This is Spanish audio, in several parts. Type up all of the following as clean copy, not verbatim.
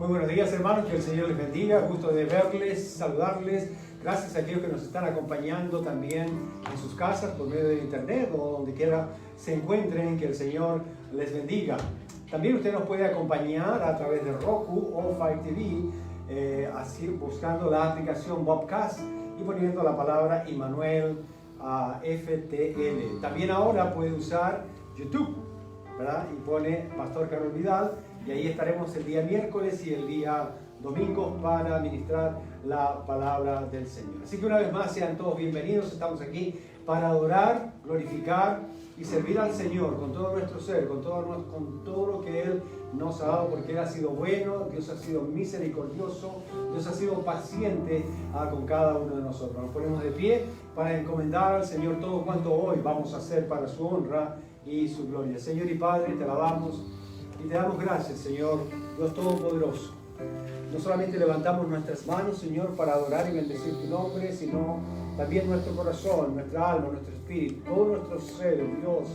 Muy buenos días, hermanos, que el Señor les bendiga. Gusto de verles, saludarles. Gracias a aquellos que nos están acompañando también en sus casas por medio de internet o donde quiera se encuentren, que el Señor les bendiga. También usted nos puede acompañar a través de Roku o Fire TV, así buscando la aplicación Bobcast y poniendo la palabra Immanuel FTL. También ahora puede usar YouTube, ¿verdad? Y pone Pastor Carlos Vidal, y ahí estaremos el día miércoles y el día domingo para ministrar la palabra del Señor. Así que una vez más sean todos bienvenidos. Estamos aquí para adorar, glorificar y servir al Señor con todo nuestro ser, con todo lo que Él nos ha dado, porque Él ha sido bueno, Dios ha sido misericordioso, Dios ha sido paciente con cada uno de nosotros. Nos ponemos de pie para encomendar al Señor todo cuanto hoy vamos a hacer para su honra y su gloria. Señor y Padre, te alabamos y te damos gracias, Señor, Dios Todopoderoso. No solamente levantamos nuestras manos, Señor, para adorar y bendecir tu nombre, sino también nuestro corazón, nuestra alma, nuestro espíritu, todo nuestro ser, Dios,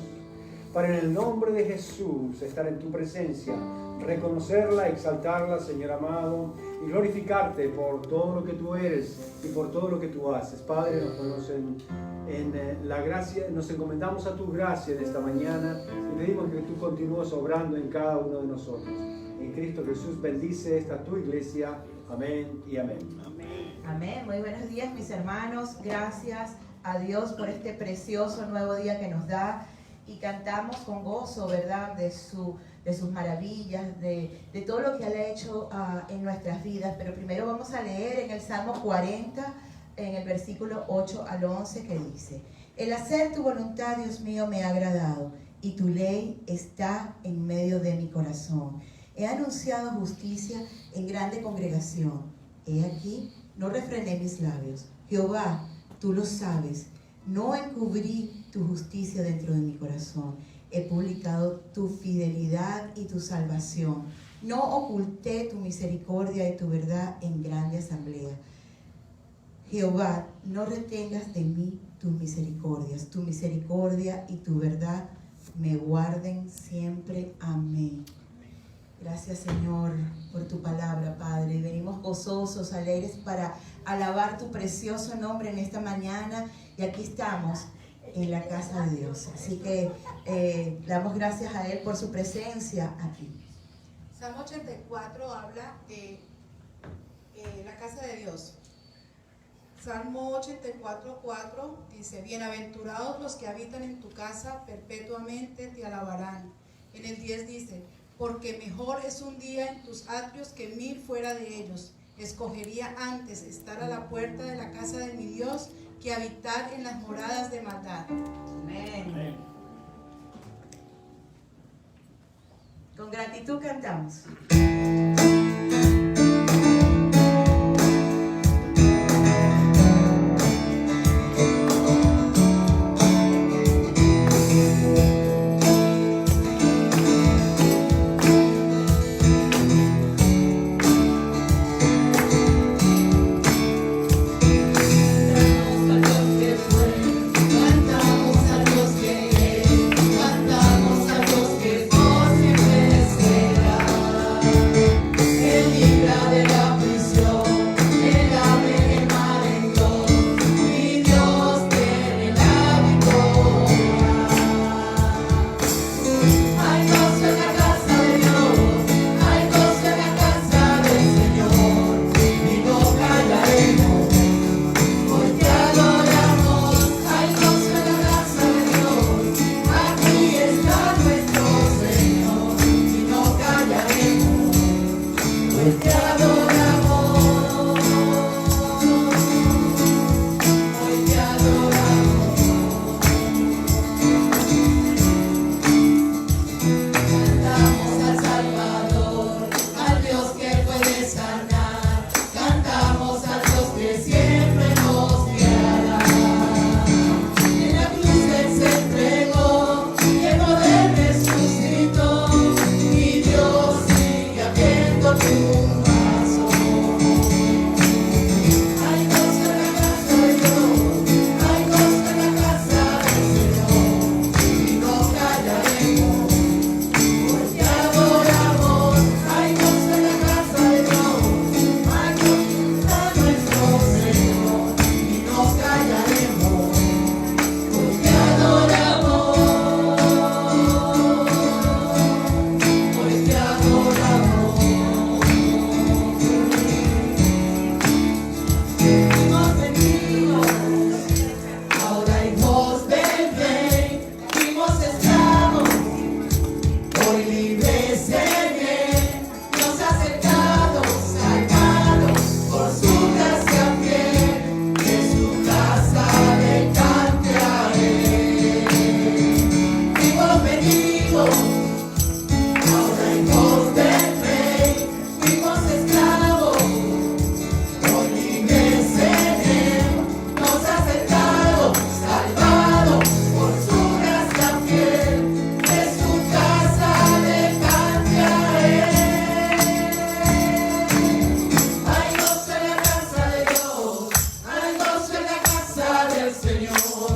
para en el nombre de Jesús estar en tu presencia, reconocerla, exaltarla, Señor amado, y glorificarte por todo lo que tú eres y por todo lo que tú haces. Padre, nos ponemos en la gracia, nos encomendamos a tu gracia en esta mañana y pedimos que tú continúes obrando en cada uno de nosotros. En Cristo Jesús bendice esta tu iglesia. Amén y amén. Amén. Muy buenos días, mis hermanos. Gracias a Dios por este precioso nuevo día que nos da, y cantamos con gozo, ¿verdad?, de sus maravillas, de todo lo que Él ha hecho en nuestras vidas. Pero primero vamos a leer en el Salmo 40, en el versículo 8 al 11, que dice: el hacer tu voluntad, Dios mío, me ha agradado, y tu ley está en medio de mi corazón. He anunciado justicia en grande congregación. He aquí, no refrené mis labios. Jehová, tú lo sabes, no encubrí tu justicia dentro de mi corazón. He publicado tu fidelidad y tu salvación. No oculté tu misericordia y tu verdad en grande asamblea. Jehová, no retengas de mí tus misericordias. Tu misericordia y tu verdad me guarden siempre. Amén. Gracias, Señor, por tu palabra, Padre. Y venimos gozosos, alegres para alabar tu precioso nombre en esta mañana. Y aquí estamos en la casa de Dios. Así que damos gracias a Él por su presencia aquí. Salmo 84 habla de la casa de Dios. Salmo 84:4 dice: bienaventurados los que habitan en tu casa, perpetuamente te alabarán. En el 10 dice: porque mejor es un día en tus atrios que 1000 fuera de ellos. Escogería antes estar a la puerta de la casa de mi Dios que habitar en las moradas de maldad. Amén. Amén. Con gratitud cantamos. Cantamos a Dios que por siempre será. Hoy libres en Él, nos ha acercado, salvado, por su gracia fiel, de su casa le cantaré. Fuimos venidos, ahora hijos del Rey, fuimos esclavos, hoy libres en Él, nos ha acercado, salvado, por su gracia fiel, de su casa le cantaré. Hay gozo en la casa de Dios, hay gozo en la casa del Señor,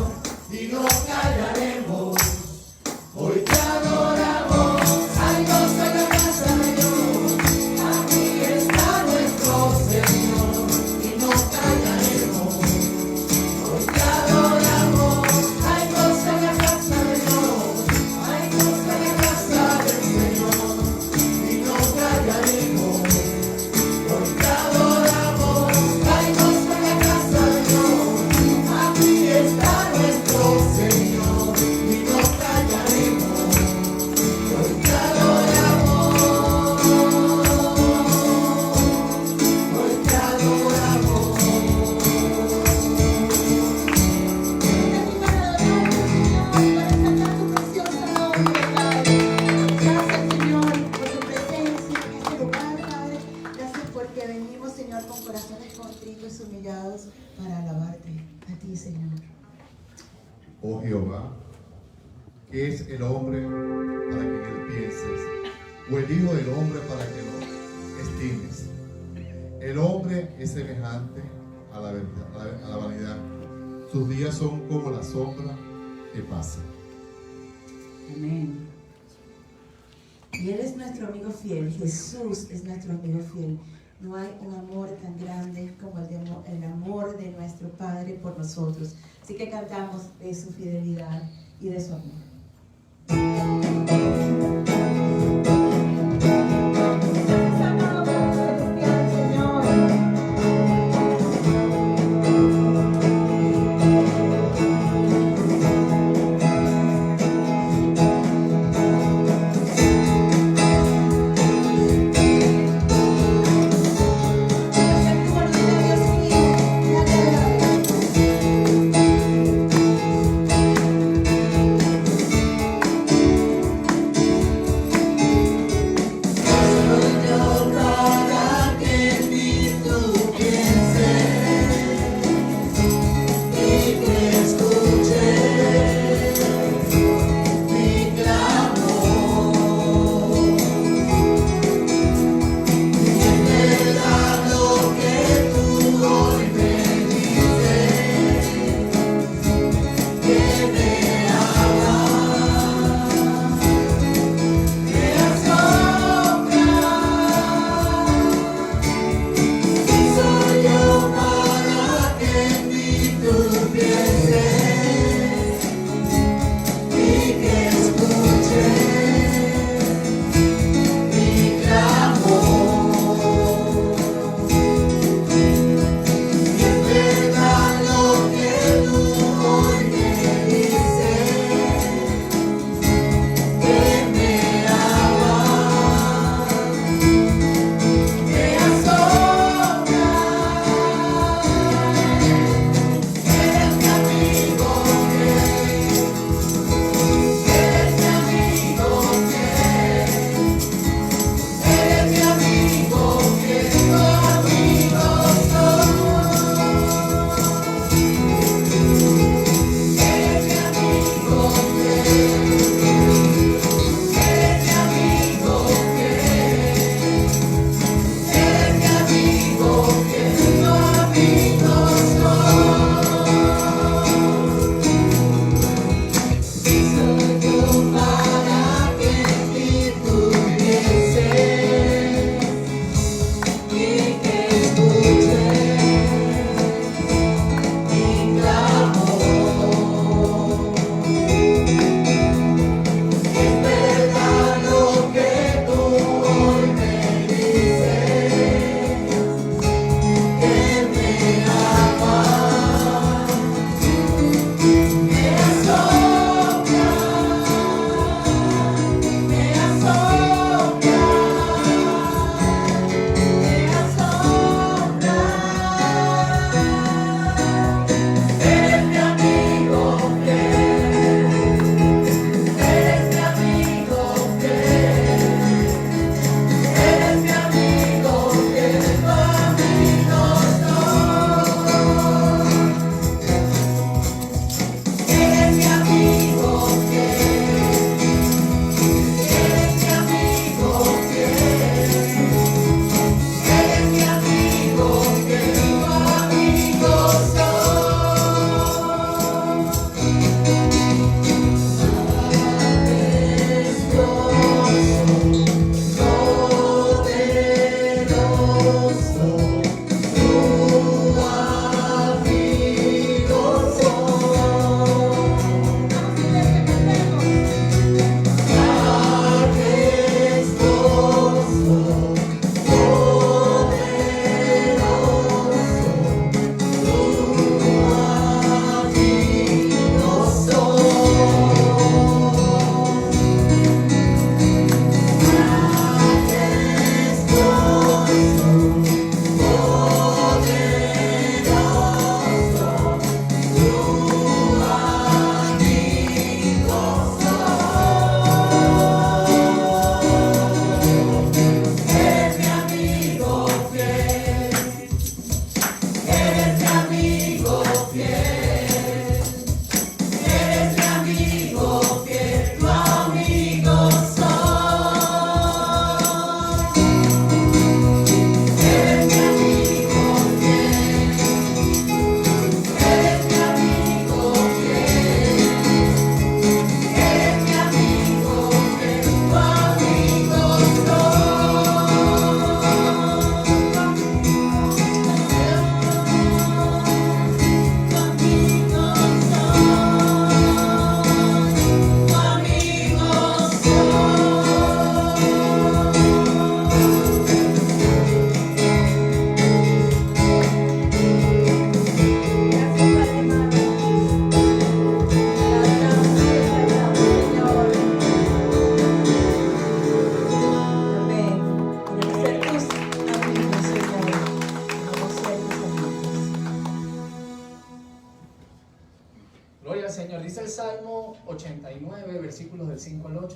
y no callaremos. Hoy te adoramos, hay gozo en la casa de Dios, aquí está nuestro Señor, y no callaremos. Hoy te adoramos, hay gozo en la casa de Dios, hay gozo en la casa del Señor, y no callaremos. Hoy te adoramos, hay gozo en la casa de Dios, aquí está nuestro Señor, y no callaremos. Hoy te adoramos, hoy te adoramos. Porque venimos, Señor, con corazones contritos y humillados para alabarte a ti, Señor. Oh Jehová, ¿qué es el hombre para que en él pienses? O el hijo del hombre para que lo estimes. El hombre es semejante a la vanidad. Sus días son como la sombra que pasa. Amén. Y Él es nuestro amigo fiel, Jesús es nuestro amigo fiel. No hay un amor tan grande como el amor de nuestro Padre por nosotros. Así que cantamos de su fidelidad y de su amor.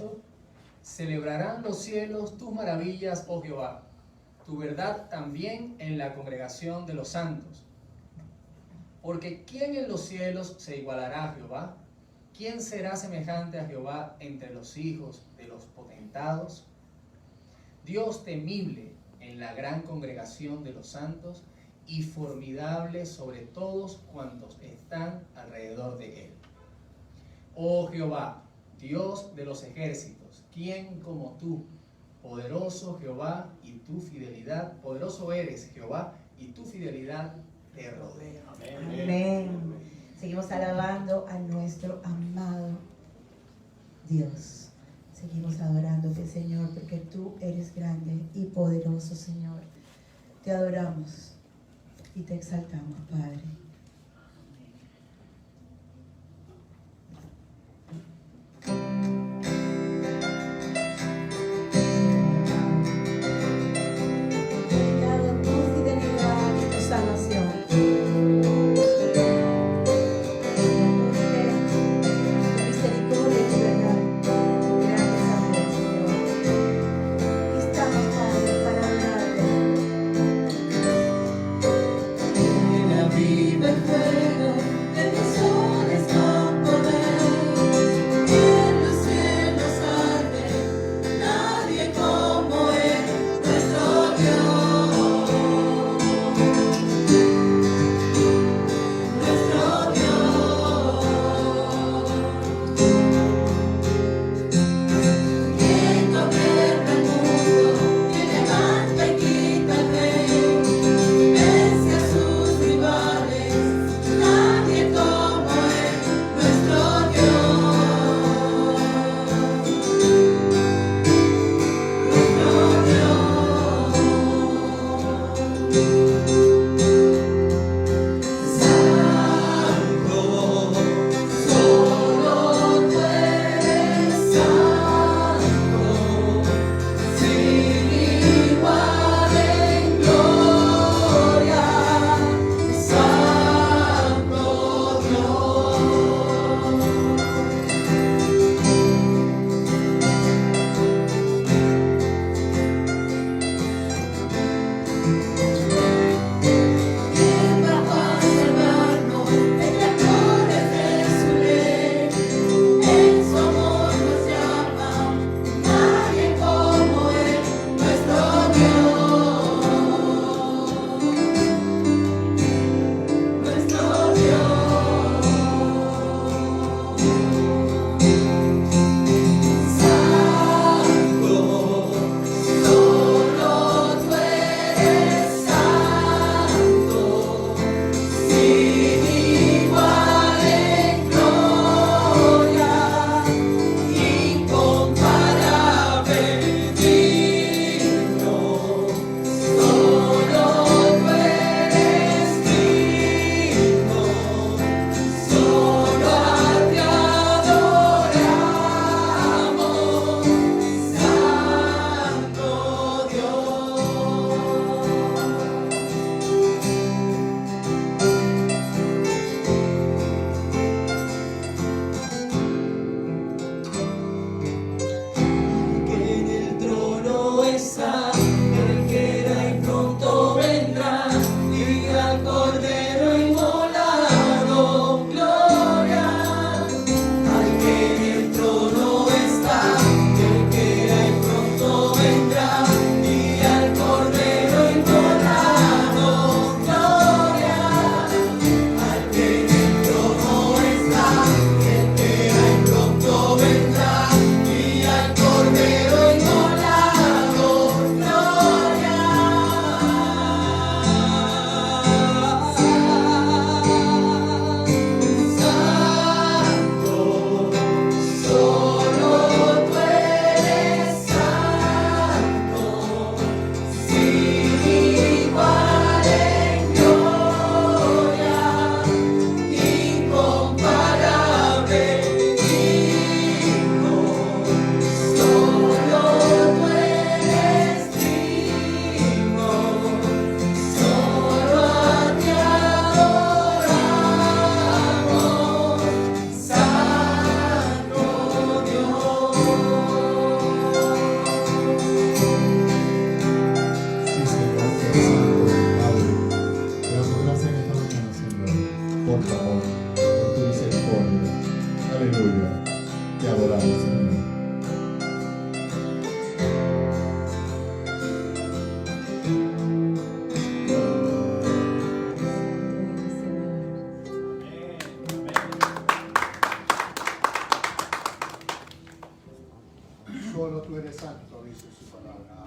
pronto celebrarán los cielos tus maravillas, oh Jehová, tu verdad también en la congregación de los santos. Porque ¿quién en los cielos se igualará a Jehová? ¿Quién será semejante a Jehová entre los hijos de los potentados? Dios temible en la gran congregación de los santos y formidable sobre todos cuantos están alrededor de él. Oh Jehová, Dios de los ejércitos, ¿quién como tú? Poderoso Jehová y tu fidelidad, poderoso eres Jehová y tu fidelidad te rodea. Amén. Amén. Seguimos alabando a nuestro amado Dios. Seguimos adorándote, Señor, porque tú eres grande y poderoso, Señor. Te adoramos y te exaltamos, Padre. Vida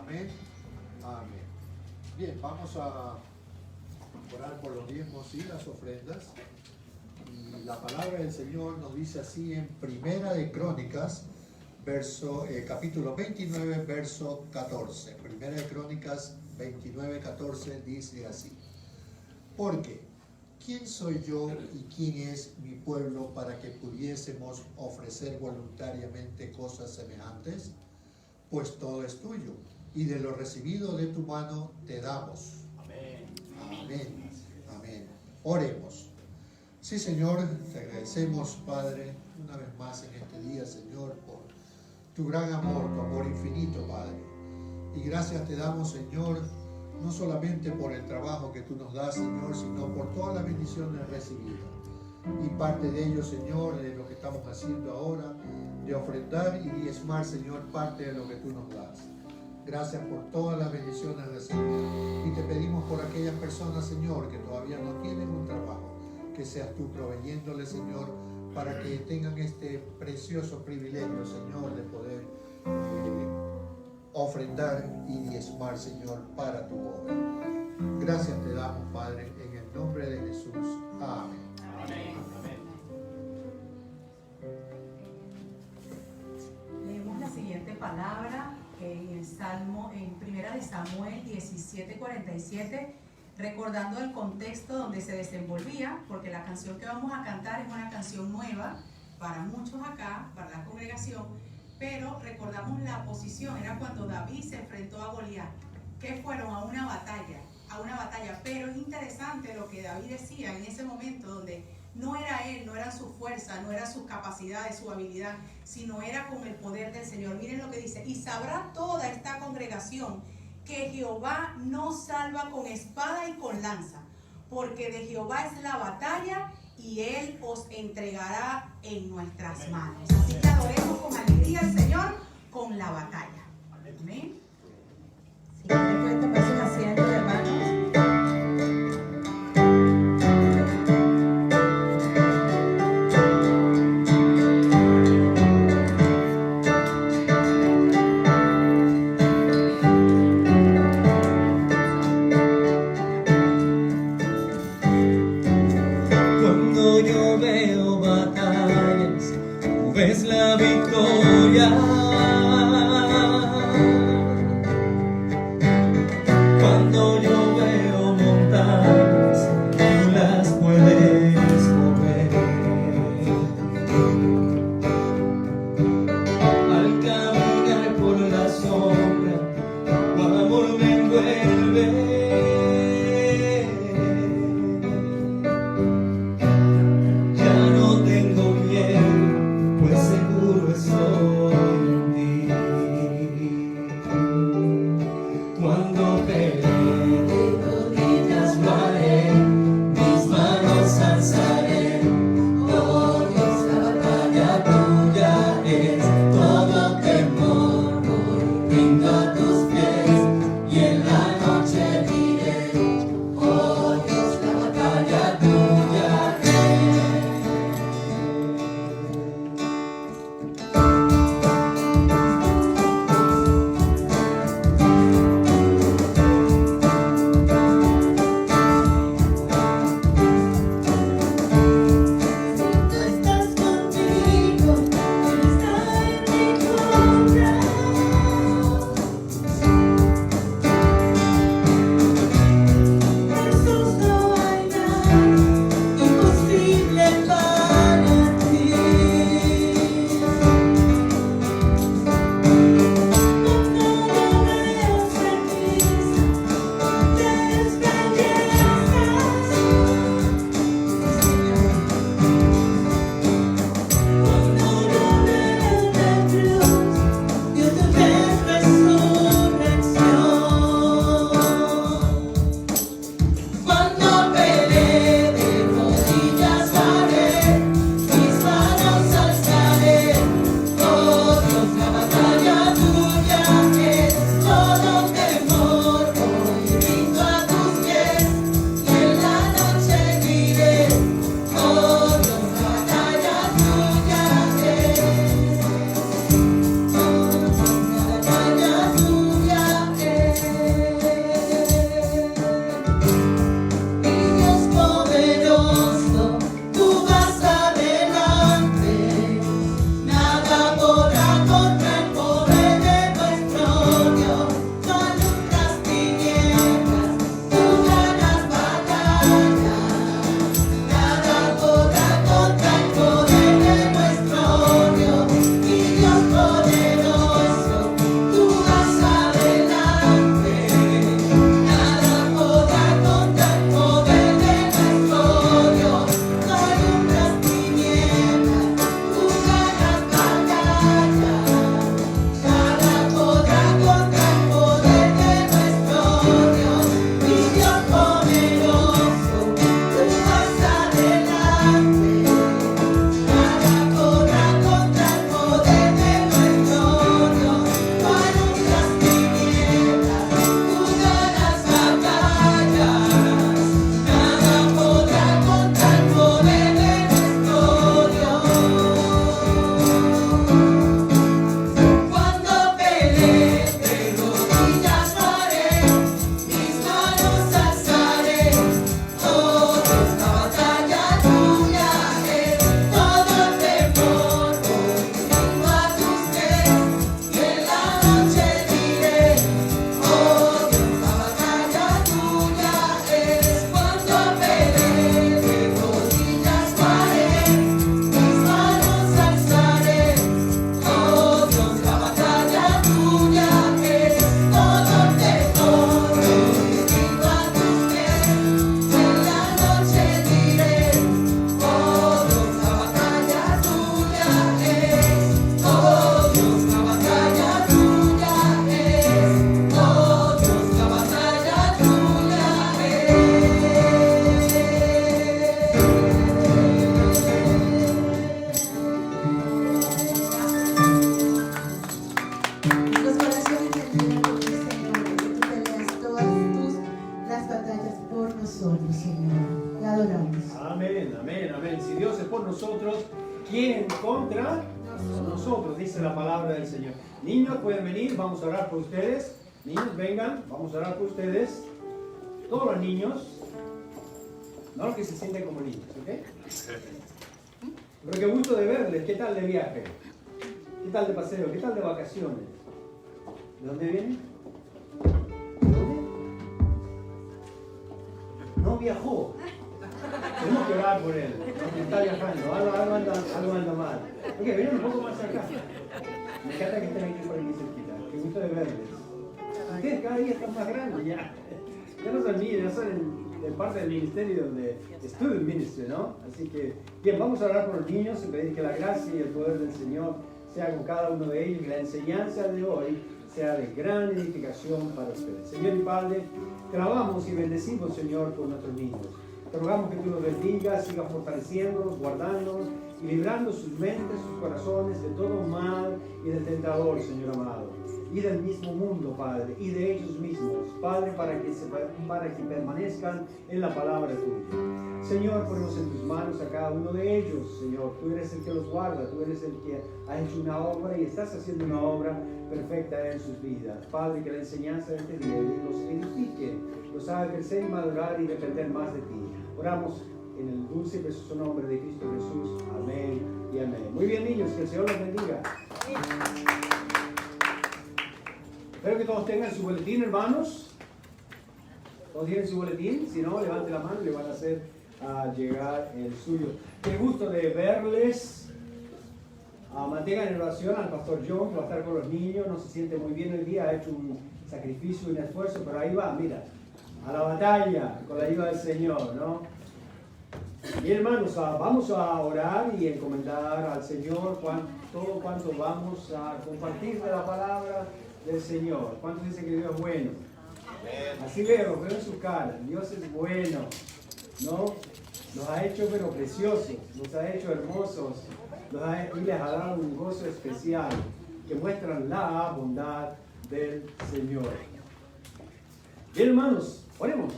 Amén. Amén. Bien, vamos a orar por los diezmos y las ofrendas. Y la palabra del Señor nos dice así en Primera de Crónicas, capítulo 29, verso 14. Primera de Crónicas 29, 14 dice así: porque ¿quién soy yo y quién es mi pueblo para que pudiésemos ofrecer voluntariamente cosas semejantes? Pues todo es tuyo, y de lo recibido de tu mano te damos. Amén. Amén. Amén. Oremos. Sí, Señor, te agradecemos, Padre, una vez más en este día, Señor, por tu gran amor, tu amor infinito, Padre. Y gracias te damos, Señor, no solamente por el trabajo que tú nos das, Señor, sino por todas las bendiciones recibidas. Y parte de ello, Señor, de lo que estamos haciendo ahora, de ofrendar y diezmar, Señor, parte de lo que tú nos das. Gracias por todas las bendiciones recibidas. Y te pedimos por aquellas personas, Señor, que todavía no tienen un trabajo, que seas tú proveyéndole, Señor, para que tengan este precioso privilegio, Señor, de poder ofrendar y diezmar, Señor, para tu obra. Gracias te damos, Padre, en el nombre de Jesús. Amén. Amén. Leemos la siguiente palabra en el Salmo, en Primera de Samuel 17:47, recordando el contexto donde se desenvolvía, porque la canción que vamos a cantar es una canción nueva para muchos acá, para la congregación, pero recordamos la posición, era cuando David se enfrentó a Goliat, que fueron a una batalla, pero es interesante lo que David decía en ese momento, donde no era él, no era su fuerza, no era sus capacidades, su habilidad, sino era con el poder del Señor. Miren lo que dice: y sabrá toda esta congregación que Jehová no salva con espada y con lanza, porque de Jehová es la batalla y Él os entregará en nuestras manos. Así que adoremos con alegría al Señor con la batalla. Amén. Si quieren pueden tomar sus asientos, hermanos. Cuando yo veo batallas, tú ves la victoria. Cuando yo veo montañas, tú las puedes mover. Al caminar por la sombra, tu amor me envuelve. por nosotros, ¿quién contra nosotros? Dice la palabra del Señor. Niños, pueden venir, vamos a orar por ustedes. Niños, vengan, vamos a orar por ustedes. Todos los niños, no los que se sienten como niños, ¿ok? Pero qué gusto de verles. ¿Qué tal de viaje? ¿Qué tal de paseo? ¿Qué tal de vacaciones? ¿De dónde vienen? ¿De dónde? No viajó. Tenemos que orar por él. Porque está viajando. Algo anda mal. Ok, vengan un poco más acá. Me encanta que estén aquí por aquí cerquita. Qué gusto de verles. Ustedes cada día están más grandes ya. Ya no son niños, ya son en parte del ministerio de Student Ministry, ¿no? Así que, bien, vamos a orar por los niños y pedir que la gracia y el poder del Señor sea con cada uno de ellos y que la enseñanza de hoy sea de gran edificación para ustedes. Señor y Padre, te alabamos y bendecimos, Señor, por nuestros niños. Te rogamos que tú los bendigas, sigas fortaleciéndolos, guardándolos y librando sus mentes, sus corazones de todo mal y del tentador, Señor amado. Y del mismo mundo, Padre, y de ellos mismos, Padre, para que permanezcan en la palabra tuya. Señor, ponemos en tus manos a cada uno de ellos, Señor. Tú eres el que los guarda, tú eres el que ha hecho una obra y estás haciendo una obra perfecta en sus vidas. Padre, que la enseñanza de este día los edifique, los haga crecer y madurar y depender más de ti. Oramos en el dulce y precioso nombre de Cristo Jesús. Amén y amén. Muy bien, niños, que el Señor los bendiga. Espero que todos tengan su boletín, hermanos. ¿Todos tienen su boletín? Si no, levante la mano y le van a hacer llegar el suyo. Qué gusto de verles. Mantengan en oración al pastor John, que va a estar con los niños. No se siente muy bien el día, ha hecho un sacrificio y un esfuerzo, pero ahí va, mira, a la batalla con la ayuda del Señor, ¿no? Y hermanos, vamos a orar y encomendar al Señor todo cuanto vamos a compartir de la palabra del Señor. ¿Cuántos dicen que Dios es bueno? Así veo en su cara. Dios es bueno, ¿no? Nos ha hecho pero preciosos, nos ha hecho hermosos, y les ha dado un gozo especial que muestran la bondad del Señor. Bien, hermanos, oremos.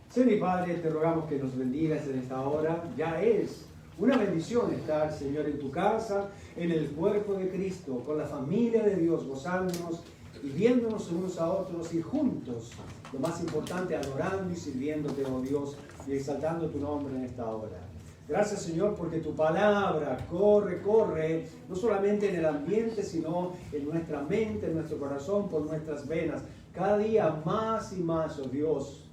Señor y Padre, te rogamos que nos bendigas en esta hora. Ya es una bendición estar, Señor, en tu casa, en el cuerpo de Cristo, con la familia de Dios, gozándonos y viéndonos unos a otros y juntos, lo más importante, adorando y sirviéndote, oh Dios, y exaltando tu nombre en esta hora. Gracias, Señor, porque tu palabra corre, no solamente en el ambiente, sino en nuestra mente, en nuestro corazón, por nuestras venas, cada día más y más, oh Dios.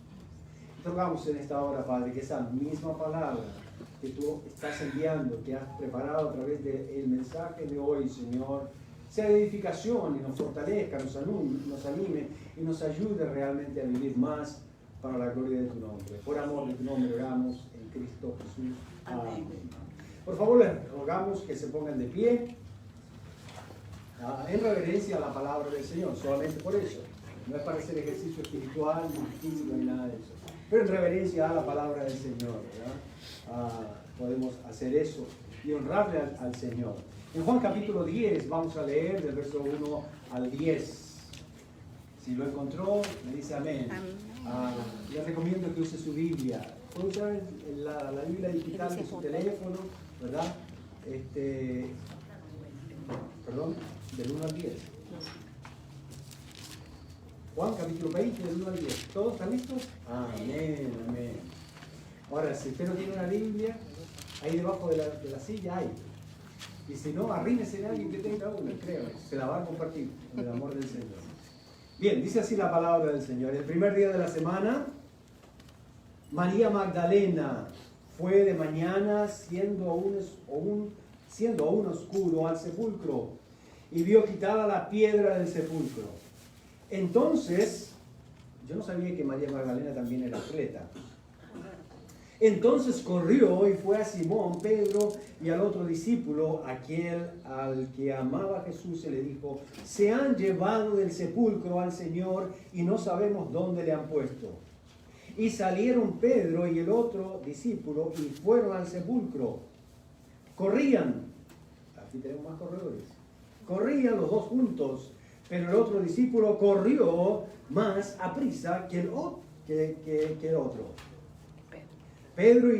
Te rogamos en esta hora, Padre, que esa misma palabra que tú estás enviando, que has preparado a través del mensaje de hoy, Señor, sea de edificación y nos fortalezca, nos anime y nos ayude realmente a vivir más para la gloria de tu nombre. Por amor de tu nombre oramos en Cristo Jesús. Amén. Por favor, les rogamos que se pongan de pie en reverencia a la palabra del Señor, solamente por eso. No es para hacer ejercicio espiritual, ni físico, ni nada de eso. Pero en reverencia a la palabra del Señor, ¿verdad? Podemos hacer eso y honrarle al Señor. En Juan capítulo 10 vamos a leer del verso 1 al 10. Si lo encontró, me dice amén. Les recomiendo que use su Biblia. Puede usar la Biblia digital de su teléfono, ¿verdad? Perdón, del 1 al 10. Juan capítulo 20, del 1 al 10. ¿Todos están listos? Amén, amén. Ahora, si usted no tiene una Biblia, ahí debajo de la silla hay. Y si no, arrímese a alguien que tenga una, créame, se la va a compartir con el amor del Señor. Bien, dice así la palabra del Señor. El primer día de la semana, María Magdalena fue de mañana siendo aún oscuro al sepulcro y vio quitada la piedra del sepulcro. Entonces, yo no sabía que María Magdalena también era atleta. Entonces corrió y fue a Simón, Pedro y al otro discípulo, aquel al que amaba a Jesús, y le dijo: se han llevado del sepulcro al Señor y no sabemos dónde le han puesto. Y salieron Pedro y el otro discípulo y fueron al sepulcro. Corrían, aquí tenemos más corredores, corrían los dos juntos, pero el otro discípulo corrió más aprisa que el otro. Pedro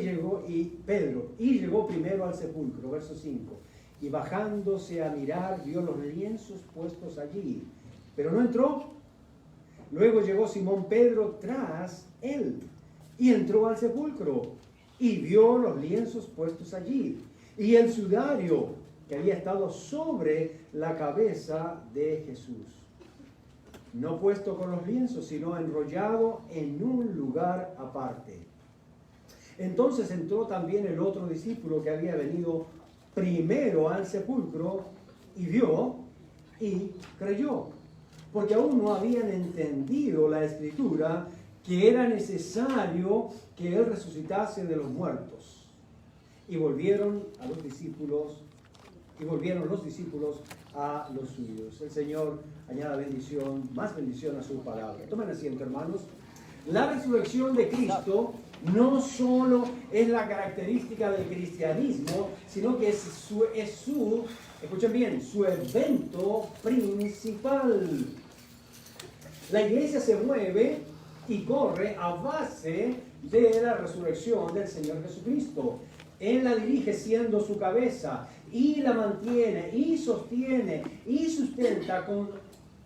y llegó primero al sepulcro, verso 5, y bajándose a mirar vio los lienzos puestos allí, pero no entró. Luego llegó Simón Pedro tras él y entró al sepulcro y vio los lienzos puestos allí y el sudario que había estado sobre la cabeza de Jesús, no puesto con los lienzos, sino enrollado en un lugar aparte. Entonces entró también el otro discípulo que había venido primero al sepulcro y vio y creyó, porque aún no habían entendido la escritura que era necesario que él resucitase de los muertos. Y volvieron los discípulos a los suyos. El Señor añada bendición, más bendición a su palabra. Tomen asiento, hermanos. La resurrección de Cristo no solo es la característica del cristianismo, sino que es su, escuchen bien, su evento principal. La iglesia se mueve y corre a base de la resurrección del Señor Jesucristo. Él la dirige siendo su cabeza y la mantiene y sostiene y sustenta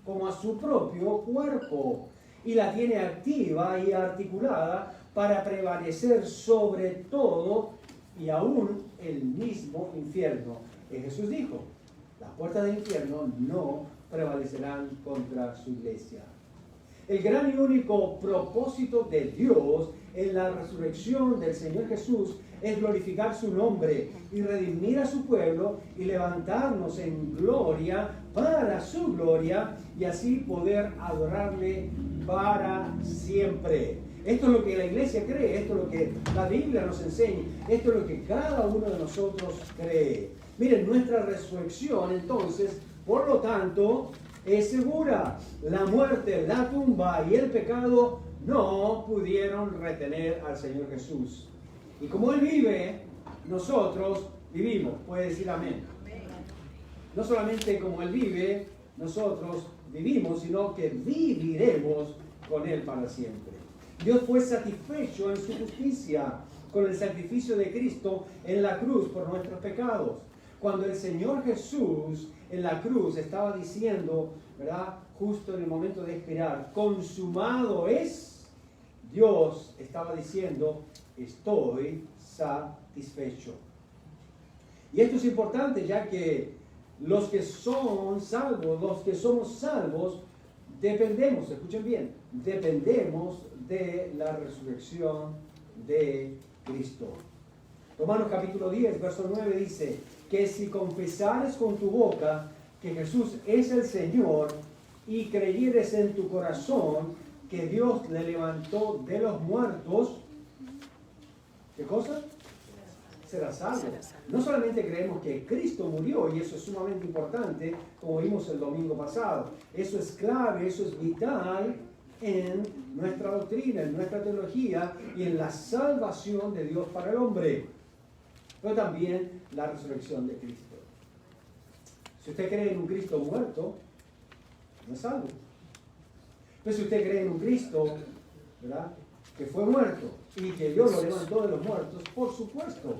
como a su propio cuerpo, y la tiene activa y articulada para prevalecer sobre todo y aún el mismo infierno. Y Jesús dijo, las puertas del infierno no prevalecerán contra su iglesia. El gran y único propósito de Dios en la resurrección del Señor Jesús es glorificar su nombre y redimir a su pueblo y levantarnos en gloria para su gloria y así poder adorarle para siempre. Esto es lo que la iglesia cree, esto es lo que la Biblia nos enseña, esto es lo que cada uno de nosotros cree. Miren, nuestra resurrección entonces, por lo tanto, es segura. La muerte, la tumba y el pecado no pudieron retener al Señor Jesús. Y como Él vive, nosotros vivimos. Puede decir amén. No solamente como Él vive, nosotros vivimos, sino que viviremos con Él para siempre. Dios fue satisfecho en su justicia con el sacrificio de Cristo en la cruz por nuestros pecados. Cuando el Señor Jesús en la cruz estaba diciendo, ¿verdad?, justo en el momento de expirar, consumado es, Dios estaba diciendo, estoy satisfecho. Y esto es importante, ya que los que son salvos, los que somos salvos, dependemos, escuchen bien, dependemos de la resurrección de Cristo. Romanos capítulo 10, verso 9 dice que si confesares con tu boca que Jesús es el Señor y creyeres en tu corazón que Dios le levantó de los muertos, ¿qué cosa? Será salvo. No solamente creemos que Cristo murió, y eso es sumamente importante, como vimos el domingo pasado. Eso es clave, eso es vital en nuestra doctrina, en nuestra teología y en la salvación de Dios para el hombre. Pero también la resurrección de Cristo. Si usted cree en un Cristo muerto, no es salvo. Pero si usted cree en un Cristo, ¿verdad?, que fue muerto y que Dios lo levantó de los muertos, por supuesto,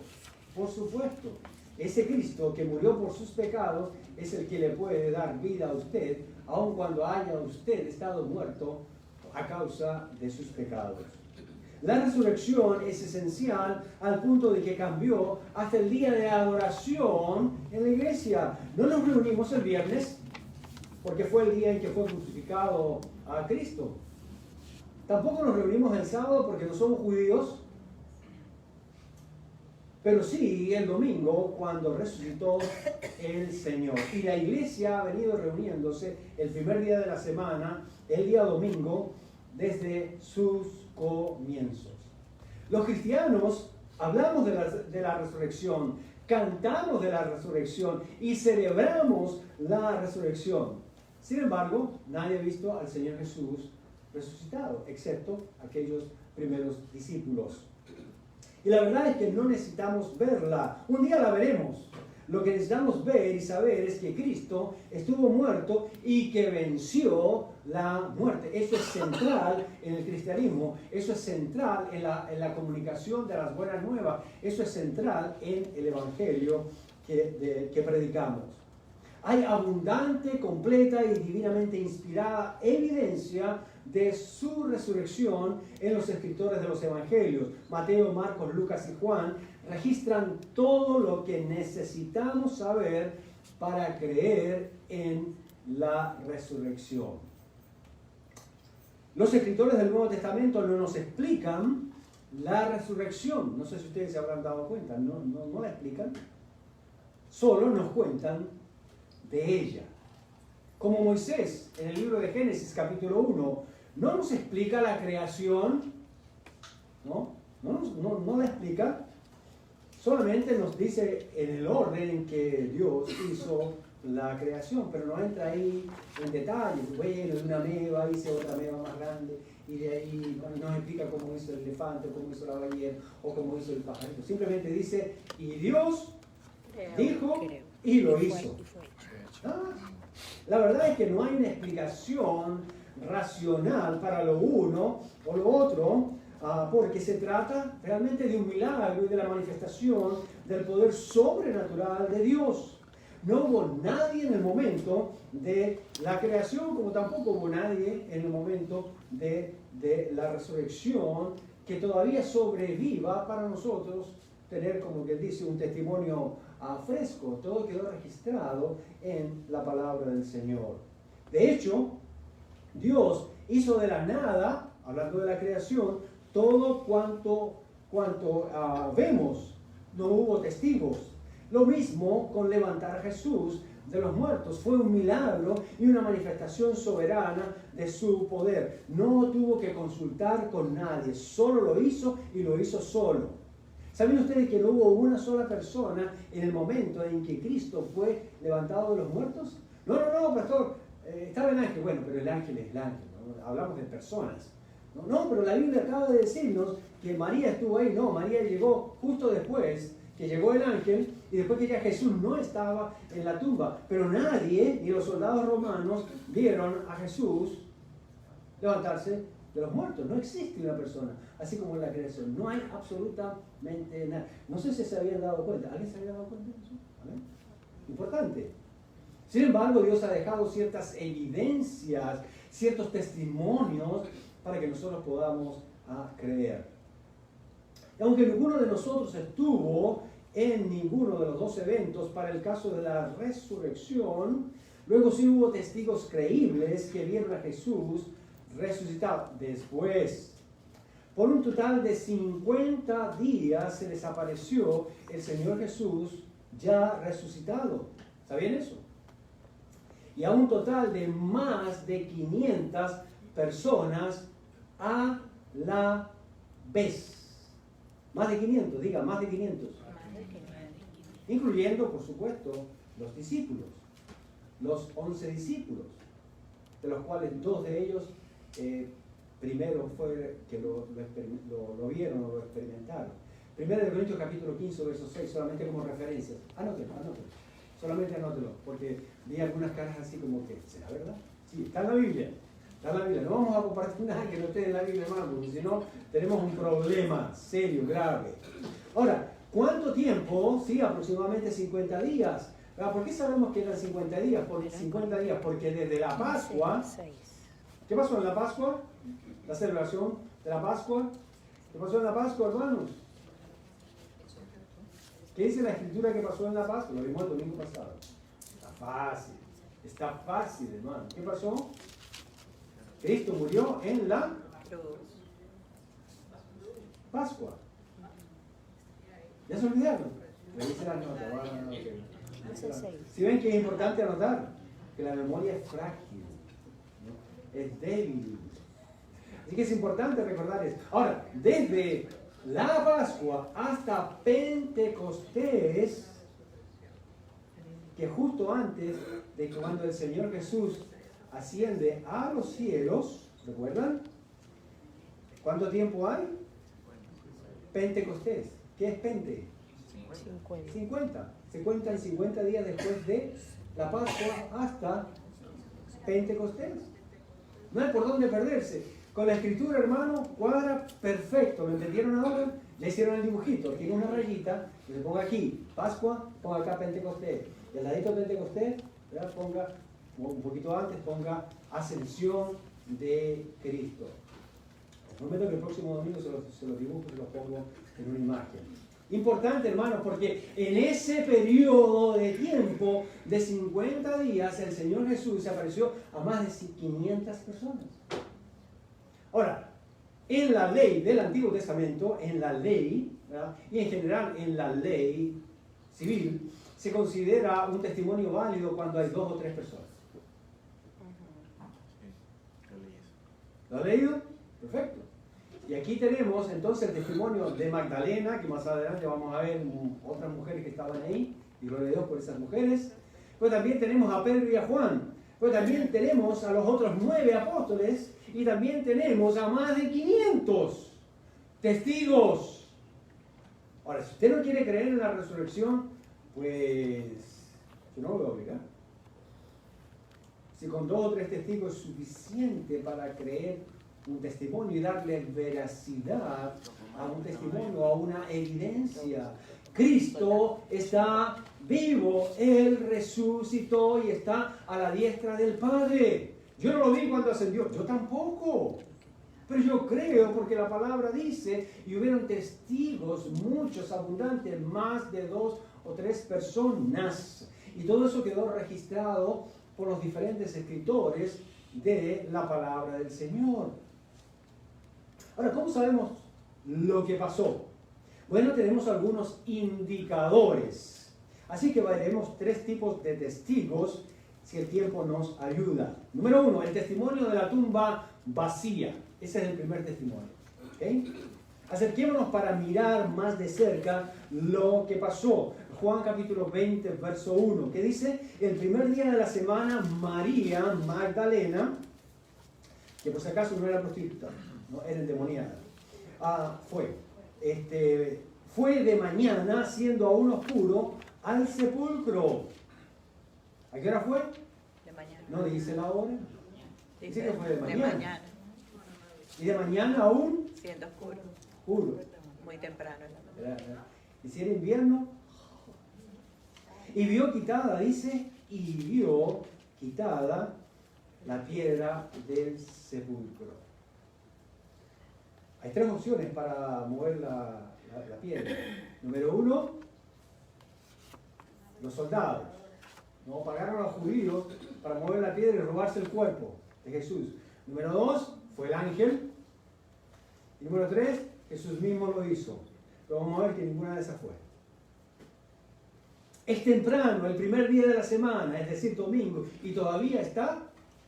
ese Cristo que murió por sus pecados es el que le puede dar vida a usted, aun cuando haya usted estado muerto a causa de sus pecados. La resurrección es esencial al punto de que cambió hasta el día de adoración en la iglesia. No nos reunimos el viernes porque fue el día en que fue crucificado a Cristo. Tampoco nos reunimos el sábado porque no somos judíos, pero sí el domingo cuando resucitó el Señor. Y la iglesia ha venido reuniéndose el primer día de la semana, el día domingo, desde sus comienzos. Los cristianos hablamos de la resurrección, cantamos de la resurrección y celebramos la resurrección. Sin embargo, nadie ha visto al Señor Jesús resucitado, excepto aquellos primeros discípulos. Y la verdad es que no necesitamos verla. Un día la veremos. Lo que necesitamos ver y saber es que Cristo estuvo muerto y que venció la muerte. Eso es central en el cristianismo, eso es central en la comunicación de las buenas nuevas, eso es central en el evangelio que predicamos. Hay abundante, completa y divinamente inspirada evidencia de su resurrección en los escritores de los evangelios. Mateo, Marcos, Lucas y Juan registran todo lo que necesitamos saber para creer en la resurrección. Los escritores del Nuevo Testamento no nos explican la resurrección. No sé si ustedes se habrán dado cuenta, no la explican. Solo nos cuentan de ella. Como Moisés en el libro de Génesis capítulo 1 no nos explica la creación, no la explica, solamente nos dice en el orden en que Dios hizo la creación, pero no entra ahí en detalles. Bueno, de una ameba hice otra ameba más grande y de ahí nos explica cómo hizo el elefante, cómo hizo la ballena o cómo hizo el pajarito. Simplemente dice, y Dios dijo y lo hizo. La verdad es que no hay una explicación racional para lo uno o lo otro, porque se trata realmente de un milagro y de la manifestación del poder sobrenatural de Dios. No hubo nadie en el momento de la creación, como tampoco hubo nadie en el momento de la resurrección que todavía sobreviva para nosotros tener, como que dice, un testimonio fresco. Todo quedó registrado en la palabra del Señor. De hecho, Dios hizo de la nada, hablando de la creación, todo cuanto vemos. No hubo testigos. Lo mismo con levantar a Jesús de los muertos. Fue un milagro y una manifestación soberana de su poder. No tuvo que consultar con nadie. Solo lo hizo y lo hizo solo. ¿Saben ustedes que no hubo una sola persona en el momento en que Cristo fue levantado de los muertos? No, pastor, estaba el ángel. Bueno, pero el ángel es el ángel, ¿no? Hablamos de personas. No, pero la Biblia acaba de decirnos que María estuvo ahí. No, María llegó justo después que llegó el ángel y después que ya Jesús no estaba en la tumba. Pero nadie, ni los soldados romanos, vieron a Jesús levantarse de los muertos. No existe una persona, así como en la creación. No hay absolutamente nada. No sé si se habían dado cuenta. ¿Alguien se había dado cuenta de eso? ¿Vale? Importante. Sin embargo, Dios ha dejado ciertas evidencias, ciertos testimonios para que nosotros podamos creer. Y aunque ninguno de nosotros estuvo en ninguno de los dos eventos para el caso de la resurrección, luego sí hubo testigos creíbles que vieron a Jesús resucitado. Después, por un total de 50 días se les apareció el Señor Jesús ya resucitado. ¿Sabían eso? Y a un total de más de 500 personas a la vez. Más de 500, diga, más de 500. Incluyendo, por supuesto, los discípulos. Los 11 discípulos, de los cuales 2 de ellos primero fue que lo vieron o lo experimentaron. 1 Corintios capítulo 15, verso 6, solamente como referencia. Anótelo. Solamente anótelo, porque vi algunas caras así como que, ¿será verdad? Sí, está en la Biblia. No vamos a compartir nada que no esté en la Biblia, hermano, porque si no, tenemos un problema serio, grave. Ahora, ¿cuánto tiempo? Sí, aproximadamente 50 días. ¿Por qué sabemos que eran 50 días? Por 50 días, porque desde la Pascua... ¿Qué pasó en la Pascua? La celebración de la Pascua. ¿Qué pasó en la Pascua, hermanos? ¿Qué dice la Escritura que pasó en la Pascua? Lo vimos el domingo pasado. Está fácil, hermano. ¿Qué pasó? Cristo murió en la Pascua. ¿Ya se olvidaron? Revisen las notas. Si ven que es importante anotar que la memoria es frágil, ¿no? Es débil. Así que es importante recordar eso. Ahora, desde la Pascua hasta Pentecostés, que justo antes de cuando el Señor Jesús asciende a los cielos, ¿recuerdan? ¿Cuánto tiempo hay? Pentecostés. ¿Qué es Pente? 50. Se cuentan 50 días después de la Pascua hasta Pentecostés. No hay por dónde perderse. Con la escritura, hermano, cuadra perfecto. ¿Lo entendieron ahora? Le hicieron el dibujito. Tiene una rayita que se ponga aquí Pascua, ponga acá Pentecostés. Y al ladito de Pentecostés, ¿verdad? Ponga un poquito antes, ponga Ascensión de Cristo. Les prometo que el próximo domingo se los dibujo y se los pongo en una imagen. Importante, hermanos, porque en ese periodo de tiempo de 50 días el Señor Jesús se apareció a más de 500 personas. Ahora, en la ley del Antiguo Testamento, en la ley, ¿verdad? Y en general en la ley civil, se considera un testimonio válido cuando hay 2 o 3 personas. ¿Lo has leído? Perfecto. Y aquí tenemos entonces el testimonio de Magdalena, que más adelante vamos a ver otras mujeres que estaban ahí, y gloria a Dios por esas mujeres. Pues también tenemos a Pedro y a Juan. Pues también tenemos a los otros 9 apóstoles, y también tenemos a más de 500 testigos. Ahora, si usted no quiere creer en la resurrección, pues yo no lo voy a obligar. Si con 2 o 3 testigos es suficiente para creer un testimonio y darle veracidad a un testimonio, a una evidencia. Cristo está vivo, Él resucitó y está a la diestra del Padre. Yo no lo vi cuando ascendió, yo tampoco. Pero yo creo porque la palabra dice, y hubieron testigos, muchos, abundantes, más de 2 o 3 personas. Y todo eso quedó registrado por los diferentes escritores de la palabra del Señor. Ahora, ¿cómo sabemos lo que pasó? Bueno, tenemos algunos indicadores. Así que veremos 3 tipos de testigos si el tiempo nos ayuda. Número 1, el testimonio de la tumba vacía. Ese es el primer testimonio. ¿Okay? Acerquémonos para mirar más de cerca lo que pasó. Juan capítulo 20, verso 1, que dice, el primer día de la semana, María Magdalena, que por si acaso no era prostituta, no era endemoniada, fue de mañana, siendo aún oscuro, al sepulcro. ¿A qué hora fue? De mañana. No dice la hora. Dice que fue de mañana. De mañana. Y de mañana aún Siendo oscuro. oscuro. Muy temprano en la mañana. Y si era invierno. Y vio quitada, dice, y vio quitada la piedra del sepulcro. Hay 3 opciones para mover la piedra. Número 1, los soldados. No pagaron a los judíos para mover la piedra y robarse el cuerpo de Jesús. Número 2, fue el ángel. Y número 3, Jesús mismo lo hizo. Pero vamos a ver que ninguna de esas fue. Es temprano, el primer día de la semana, es decir, domingo, y todavía está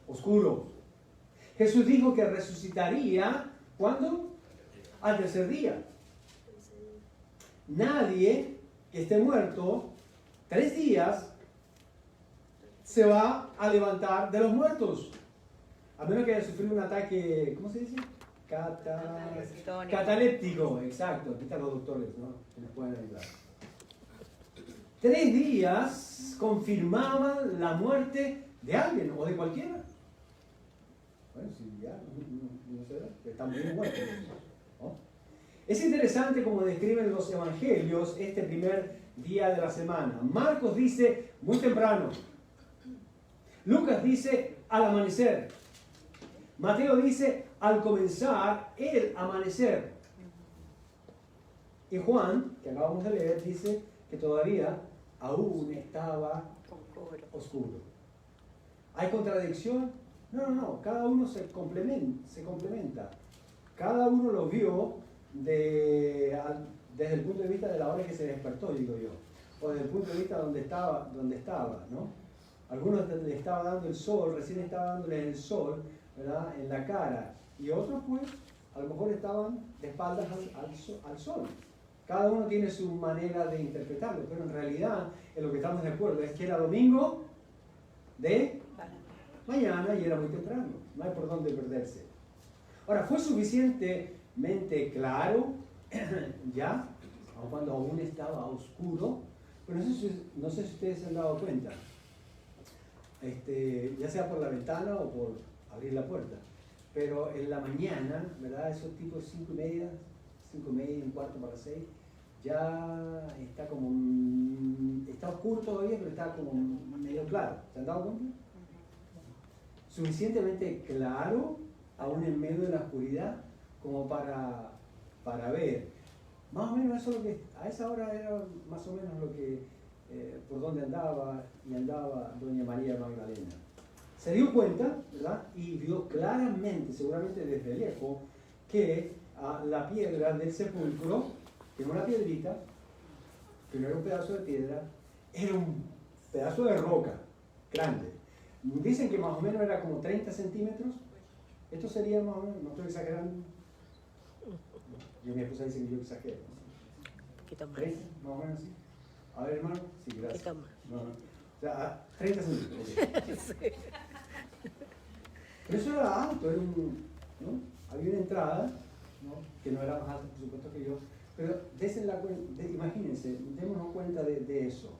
oscuro. Jesús dijo que resucitaría, ¿cuándo? Al tercer día. Nadie que esté muerto 3 días se va a levantar de los muertos. A menos que haya sufrido un ataque, ¿cómo se dice? Cataléptico, exacto. Aquí están los doctores, ¿no? Que nos pueden ayudar. 3 días confirmaban la muerte de alguien o de cualquiera. Bueno, si ya no sé, están bien muertos, ¿no? Es interesante como describen los evangelios este primer día de la semana. Marcos dice muy temprano. Lucas dice al amanecer. Mateo dice al comenzar el amanecer. Y Juan, que acabamos de leer, dice que todavía aún estaba oscuro. ¿Hay contradicción? No, cada uno se complementa. Cada uno lo vio desde el punto de vista de la hora que se despertó, digo yo, o desde el punto de vista donde estaba, ¿no? Algunos le estaba dando el sol, recién estaba dándole el sol, ¿verdad?, en la cara, y otros pues a lo mejor estaban de espaldas al sol. Cada uno tiene su manera de interpretarlo, pero en realidad en lo que estamos de acuerdo es que era domingo de mañana y era muy temprano, no hay por dónde perderse. Ahora, fue suficientemente claro ya, aun cuando aún estaba oscuro, Pero no sé si ustedes se han dado cuenta, ya sea por la ventana o por abrir la puerta, pero en la mañana, ¿verdad? Esos tipos 5:30, 5:30, 5:45, ya está como, está oscuro todavía, pero está como medio claro. ¿Se han dado cuenta? Suficientemente claro, aún en medio de la oscuridad, como para ver. Más o menos eso es lo que, a esa hora era más o menos lo que, por donde andaba doña María Magdalena. Se dio cuenta, ¿verdad? Y vio claramente, seguramente desde lejos, que la piedra del sepulcro, que no era una piedrita, que no era un pedazo de piedra, era un pedazo de roca grande. Dicen que más o menos era como 30 centímetros. Esto sería más o menos, no estoy exagerando. Yo, mi esposa dice que yo exagero. Un poquito más. 30, más o menos así. A ver, hermano. Sí, gracias. Un poquito más. No. O sea, 30 centímetros. Okay. Sí. Pero eso era alto, era ¿no? Había una entrada, ¿no? Que no era más alta, por supuesto, que yo. Pero imagínense, démonos cuenta de eso.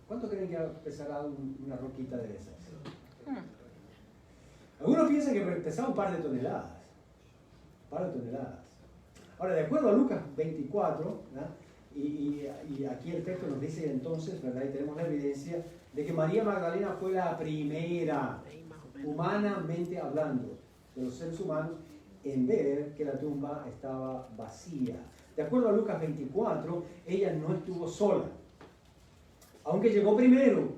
¿Cuánto creen que pesará una roquita de esas? Algunos piensan que pesaba un par de toneladas. Ahora, de acuerdo a Lucas 24, ¿verdad? Y aquí el texto nos dice entonces, ¿verdad? Y tenemos la evidencia de que María Magdalena fue la primera, humanamente hablando, de los seres humanos, en ver que la tumba estaba vacía. De acuerdo a Lucas 24, ella no estuvo sola, aunque llegó primero.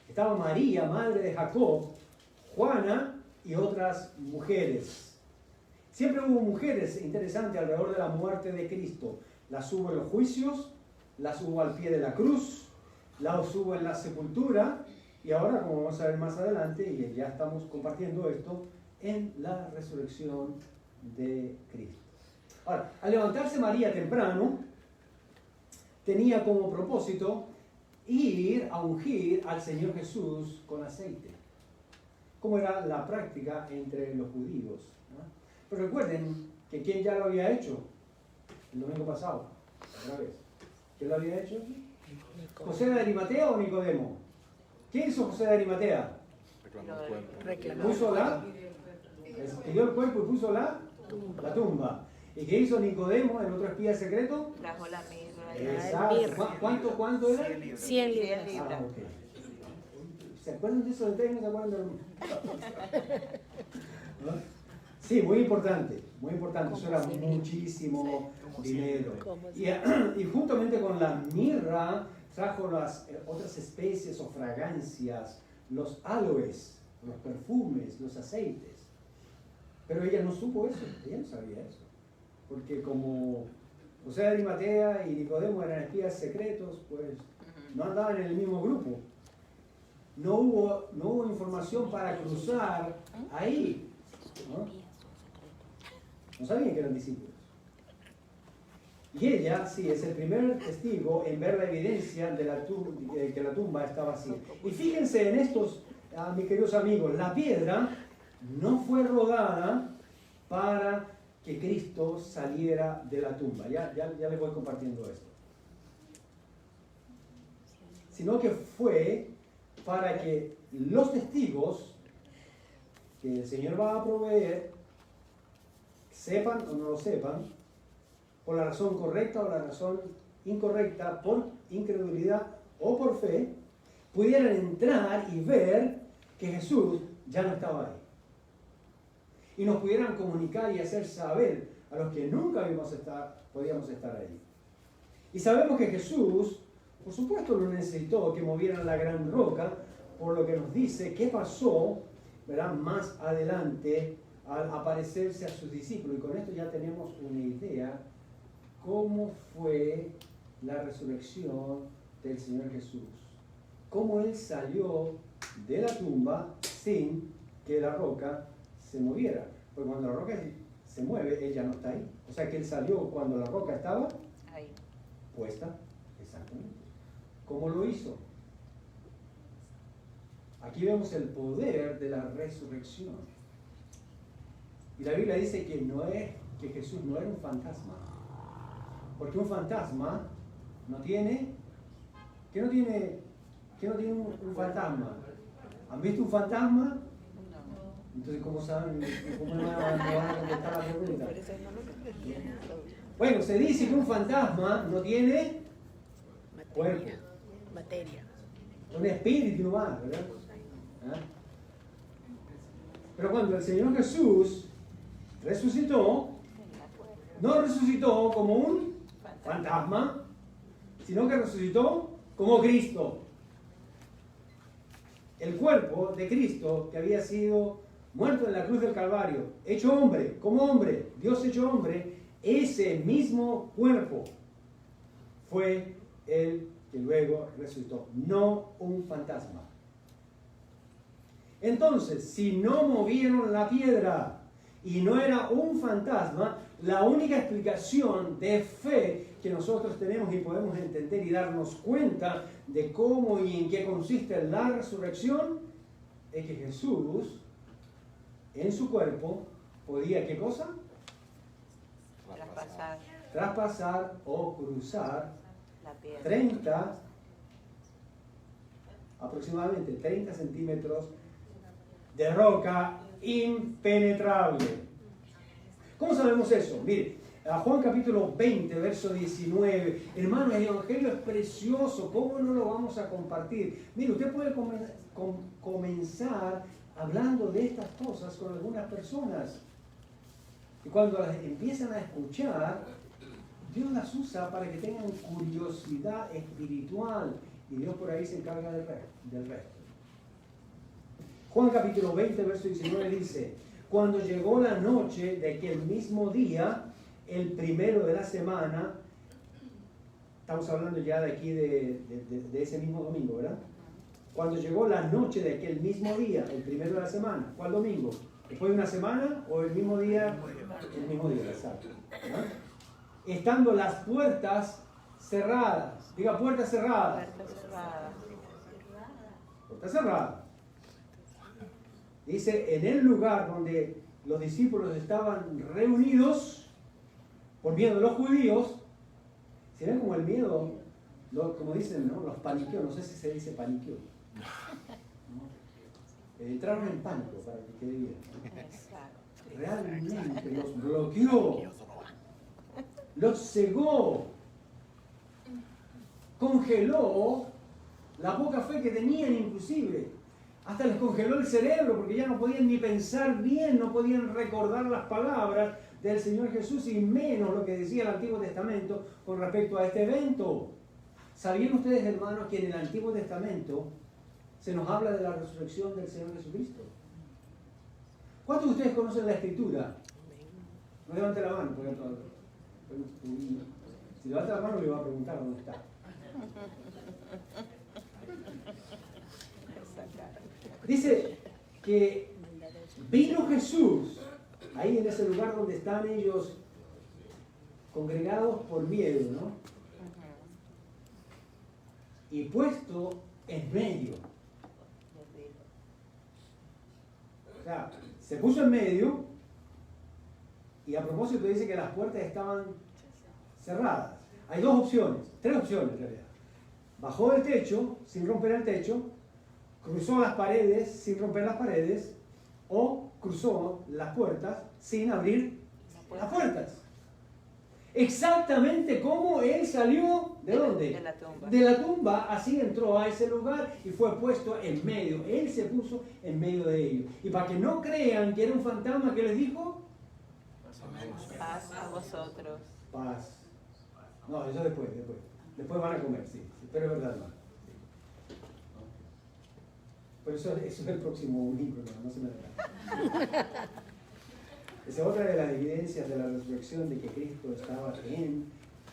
Estaba María, madre de Jacob, Juana y otras mujeres. Siempre hubo mujeres, interesante, alrededor de la muerte de Cristo. Las hubo en los juicios, las hubo al pie de la cruz, las hubo en la sepultura, y ahora, como vamos a ver más adelante, y ya estamos compartiendo esto, en la resurrección de Cristo. Ahora, al levantarse María temprano, tenía como propósito ir a ungir al Señor Jesús con aceite, como era la práctica entre los judíos, ¿no? Pero recuerden que ¿quién ya lo había hecho? El domingo pasado, otra vez. ¿Quién lo había hecho? ¿José de Arimatea o Nicodemo? ¿Qué hizo José de Arimatea? Puso pidió el cuerpo y puso la tumba. ¿Y qué hizo Nicodemo, el otro espía secreto? Trajo la mirra. Exacto. ¿Cuánto era? 100 libras. Ah, okay. ¿Se acuerdan de esos detalles? ¿No se acuerdan de los... ¿No? Sí, muy importante. Eso era muchísimo dinero. Y juntamente con la mirra trajo las otras especies o fragancias, los aloes, los perfumes, los aceites. Pero ella no supo eso, ella no sabía eso. Porque como José de Arimatea y Nicodemo eran espías secretos, pues no andaban en el mismo grupo. No hubo información para cruzar ahí. No sabían que eran discípulos. Y ella, sí, es el primer testigo en ver la evidencia de que la tumba está vacía. Y fíjense en estos, mis queridos amigos, la piedra no fue rodada para que Cristo saliera de la tumba. Ya les voy compartiendo esto. Sino que fue para que los testigos que el Señor va a proveer, sepan o no lo sepan, por la razón correcta o la razón incorrecta, por incredulidad o por fe, pudieran entrar y ver que Jesús ya no estaba ahí. Y nos pudieran comunicar y hacer saber a los que nunca podíamos estar ahí. Y sabemos que Jesús, por supuesto, no necesitó que movieran la gran roca, por lo que nos dice qué pasó, ¿verdad?, más adelante al aparecerse a sus discípulos. Y con esto ya tenemos una idea cómo fue la resurrección del Señor Jesús. Cómo Él salió de la tumba sin que la roca se moviera. Porque cuando la roca se mueve, Él ya no está ahí. O sea que Él salió cuando la roca estaba ahí puesta. Exactamente. ¿Cómo lo hizo? Aquí vemos el poder de la resurrección. Y la Biblia dice que Jesús no era un fantasma. Porque un fantasma no tiene ¿Qué no tiene un fantasma? ¿Han visto un fantasma? Entonces, ¿cómo saben? ¿Cómo no van a contestar la pregunta? Bueno, se dice que un fantasma no tiene cuerpo. Materia. Un espíritu humano, ¿verdad? ¿Ah? Pero cuando el Señor Jesús resucitó, no resucitó como un fantasma, sino que resucitó como Cristo. El cuerpo de Cristo, que había sido muerto en la cruz del Calvario, hecho hombre, como hombre, Dios hecho hombre, ese mismo cuerpo fue el que luego resucitó, no un fantasma. Entonces, si no movieron la piedra y no era un fantasma, la única explicación de fe que nosotros tenemos y podemos entender y darnos cuenta de cómo y en qué consiste la resurrección es que Jesús en su cuerpo podía, ¿qué cosa? Traspasar o cruzar La piedra. 30, aproximadamente 30 centímetros de roca impenetrable. ¿Cómo sabemos eso? Mire, a Juan capítulo 20, verso 19. Hermano, el Evangelio es precioso. ¿Cómo no lo vamos a compartir? Mire, usted puede comenzar hablando de estas cosas con algunas personas. Y cuando las empiezan a escuchar, Dios las usa para que tengan curiosidad espiritual. Y Dios por ahí se encarga del resto. Juan capítulo 20, verso 19 dice: cuando llegó la noche de aquel mismo día, el primero de la semana, estamos hablando ya de aquí de ese mismo domingo, ¿verdad? Cuando llegó la noche de aquel mismo día, el primero de la semana, ¿cuál domingo? ¿Después de una semana o el mismo día? El mismo día, exacto. ¿No? Estando las puertas cerradas, diga puertas cerradas. Puertas cerradas. Dice, en el lugar donde los discípulos estaban reunidos, por miedo de los judíos, se ven como el miedo, como dicen, ¿no? Los paniqueó, no sé si se dice paniqueó. ¿No? Entraron en pánico, para que quede bien. Realmente los bloqueó, los cegó, congeló la poca fe que tenían inclusive. Hasta les congeló el cerebro porque ya no podían ni pensar bien, no podían recordar las palabras del Señor Jesús y menos lo que decía el Antiguo Testamento con respecto a este evento. ¿Sabían ustedes, hermanos, que en el Antiguo Testamento se nos habla de la resurrección del Señor Jesucristo? ¿Cuántos de ustedes conocen la Escritura? No levante la mano, porque si levanta la mano le va a preguntar dónde está. Dice que vino Jesús ahí en ese lugar donde están ellos congregados por miedo, ¿no? Y puesto en medio. O sea, se puso en medio y a propósito dice que las puertas estaban cerradas. Hay dos opciones, tres opciones en realidad. Bajó del techo sin romper el techo, cruzó las paredes sin romper las paredes o cruzó las puertas sin abrir las puertas. Exactamente como él salió, ¿de dónde? De la tumba. De la tumba, así entró a ese lugar y fue puesto en medio. Él se puso en medio de ellos. Y para que no crean que era un fantasma, ¿qué les dijo? Paz a vosotros. Paz. No, eso después. Después van a comer, sí. Pero es verdad, hermano. Pero eso es el próximo domingo, no se me da. Esa es otra de las evidencias de la resurrección, de que Cristo estaba en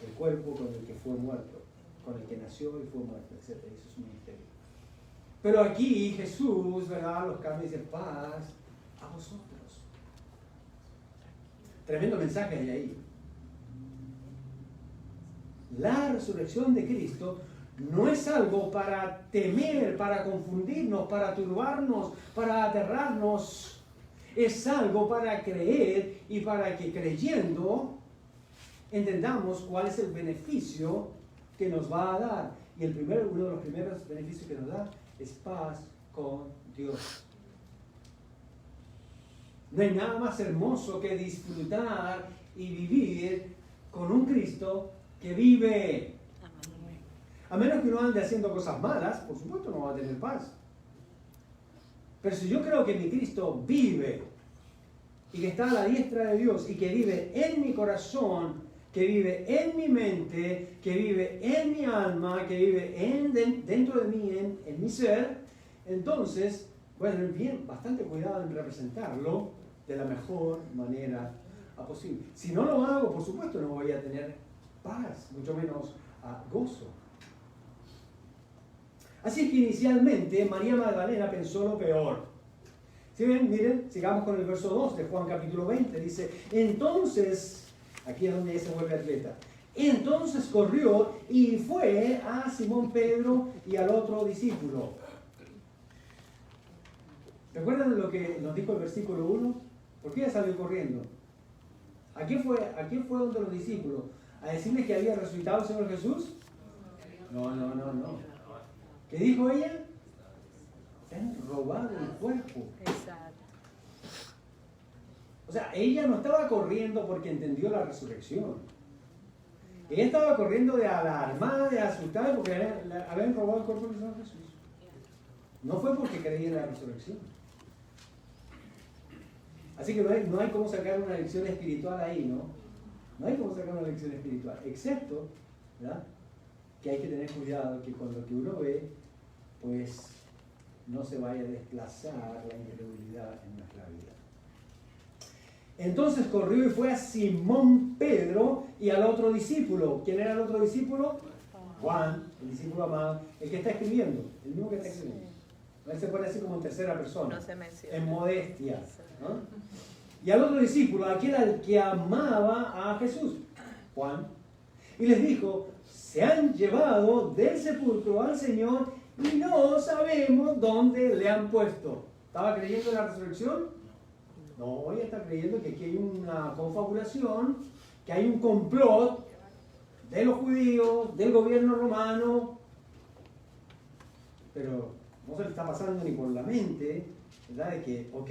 el cuerpo con el que fue muerto, con el que nació y fue muerto, etc. Eso es un misterio. Pero aquí Jesús, ¿verdad?, los cambia y dice: paz a vosotros. Tremendo mensaje hay ahí. La resurrección de Cristo no es algo para temer, para confundirnos, para turbarnos, para aterrarnos. Es algo para creer y para que creyendo entendamos cuál es el beneficio que nos va a dar. Y uno de los primeros beneficios que nos da es paz con Dios. No hay nada más hermoso que disfrutar y vivir con un Cristo que vive. A menos que uno ande haciendo cosas malas, por supuesto no va a tener paz. Pero si yo creo que mi Cristo vive y que está a la diestra de Dios y que vive en mi corazón, que vive en mi mente, que vive en mi alma, que vive dentro de mí, en mi ser, entonces, bueno, bien, bastante cuidado en representarlo de la mejor manera posible. Si no lo hago, por supuesto, no voy a tener paz, mucho menos gozo. Así es que inicialmente María Magdalena pensó lo peor. ¿Sí ven? Miren, sigamos con el verso 2 de Juan capítulo 20. Dice, entonces, aquí es donde ella se vuelve atleta. Entonces corrió y fue a Simón Pedro y al otro discípulo. ¿Recuerdan lo que nos dijo el versículo 1? ¿Por qué ella salió corriendo? ¿A quién fue donde los discípulos? ¿A decirles que había resucitado el Señor Jesús? No. ¿Qué dijo ella? Se han robado el cuerpo. Exacto. O sea, ella no estaba corriendo porque entendió la resurrección. Ella estaba corriendo de alarmada, de asustada, porque habían robado el cuerpo del Señor Jesús. No fue porque creía en la resurrección. Así que no hay cómo sacar una lección espiritual ahí, ¿no? No hay cómo sacar una lección espiritual, excepto, ¿verdad?, que hay que tener cuidado que con lo que uno ve, pues no se vaya a desplazar la incredulidad en nuestra vida. Entonces corrió y fue a Simón Pedro y al otro discípulo. ¿Quién era el otro discípulo? Juan, el discípulo amado, el que está escribiendo, el mismo que está escribiendo. Él se pone así como en tercera persona, No se menciona. en modestia, ¿no? Y al otro discípulo, aquel al que amaba a Jesús, Juan, y les dijo, se han llevado del sepulcro al Señor y no sabemos dónde le han puesto. ¿Estaba creyendo en la resurrección? No, ella está creyendo que aquí hay una confabulación, que hay un complot de los judíos, del gobierno romano, pero no se le está pasando ni por la mente, ¿verdad?, de que, ok,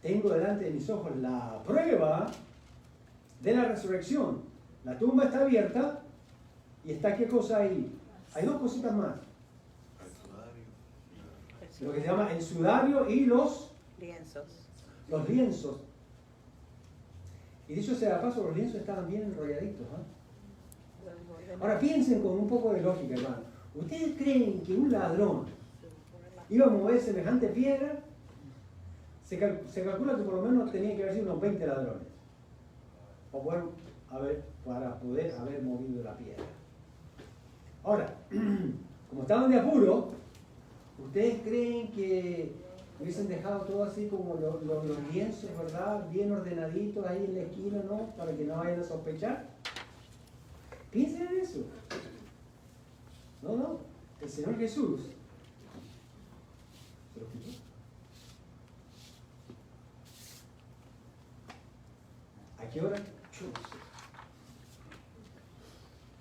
tengo delante de mis ojos la prueba de la resurrección. La tumba está abierta y está, ¿qué cosa ahí? Hay dos cositas más. Lo que se llama el sudario y los lienzos. Y dicho sea de paso, los lienzos estaban bien enrolladitos, ¿eh? Ahora piensen con un poco de lógica, hermano. ¿Ustedes creen que un ladrón iba a mover semejante piedra? Se calcula que por lo menos tenían que haber sido unos 20 ladrones para poder haber movido la piedra. Ahora, como estaban de apuro, ¿ustedes creen que hubiesen dejado todo así como los lienzos, ¿verdad?, bien ordenaditos ahí en la esquina, ¿no?, para que no vayan a sospechar? Piensen en eso. No, el Señor Jesús se lo quitó. ¿A qué hora?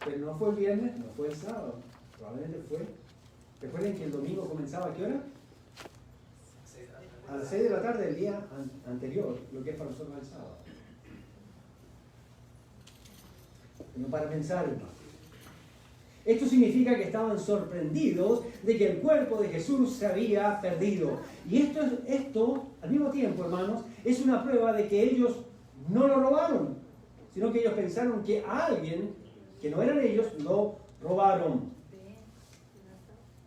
Pero no fue el viernes, no fue el sábado, probablemente fue. Recuerden que el domingo comenzaba ¿a qué hora? A las 6 de la tarde del día anterior, lo que es para nosotros el sábado. No para pensar, hermano. Esto significa que estaban sorprendidos de que el cuerpo de Jesús se había perdido. Y esto, al mismo tiempo, hermanos, es una prueba de que ellos no lo robaron, sino que ellos pensaron que a alguien, que no eran ellos, lo robaron.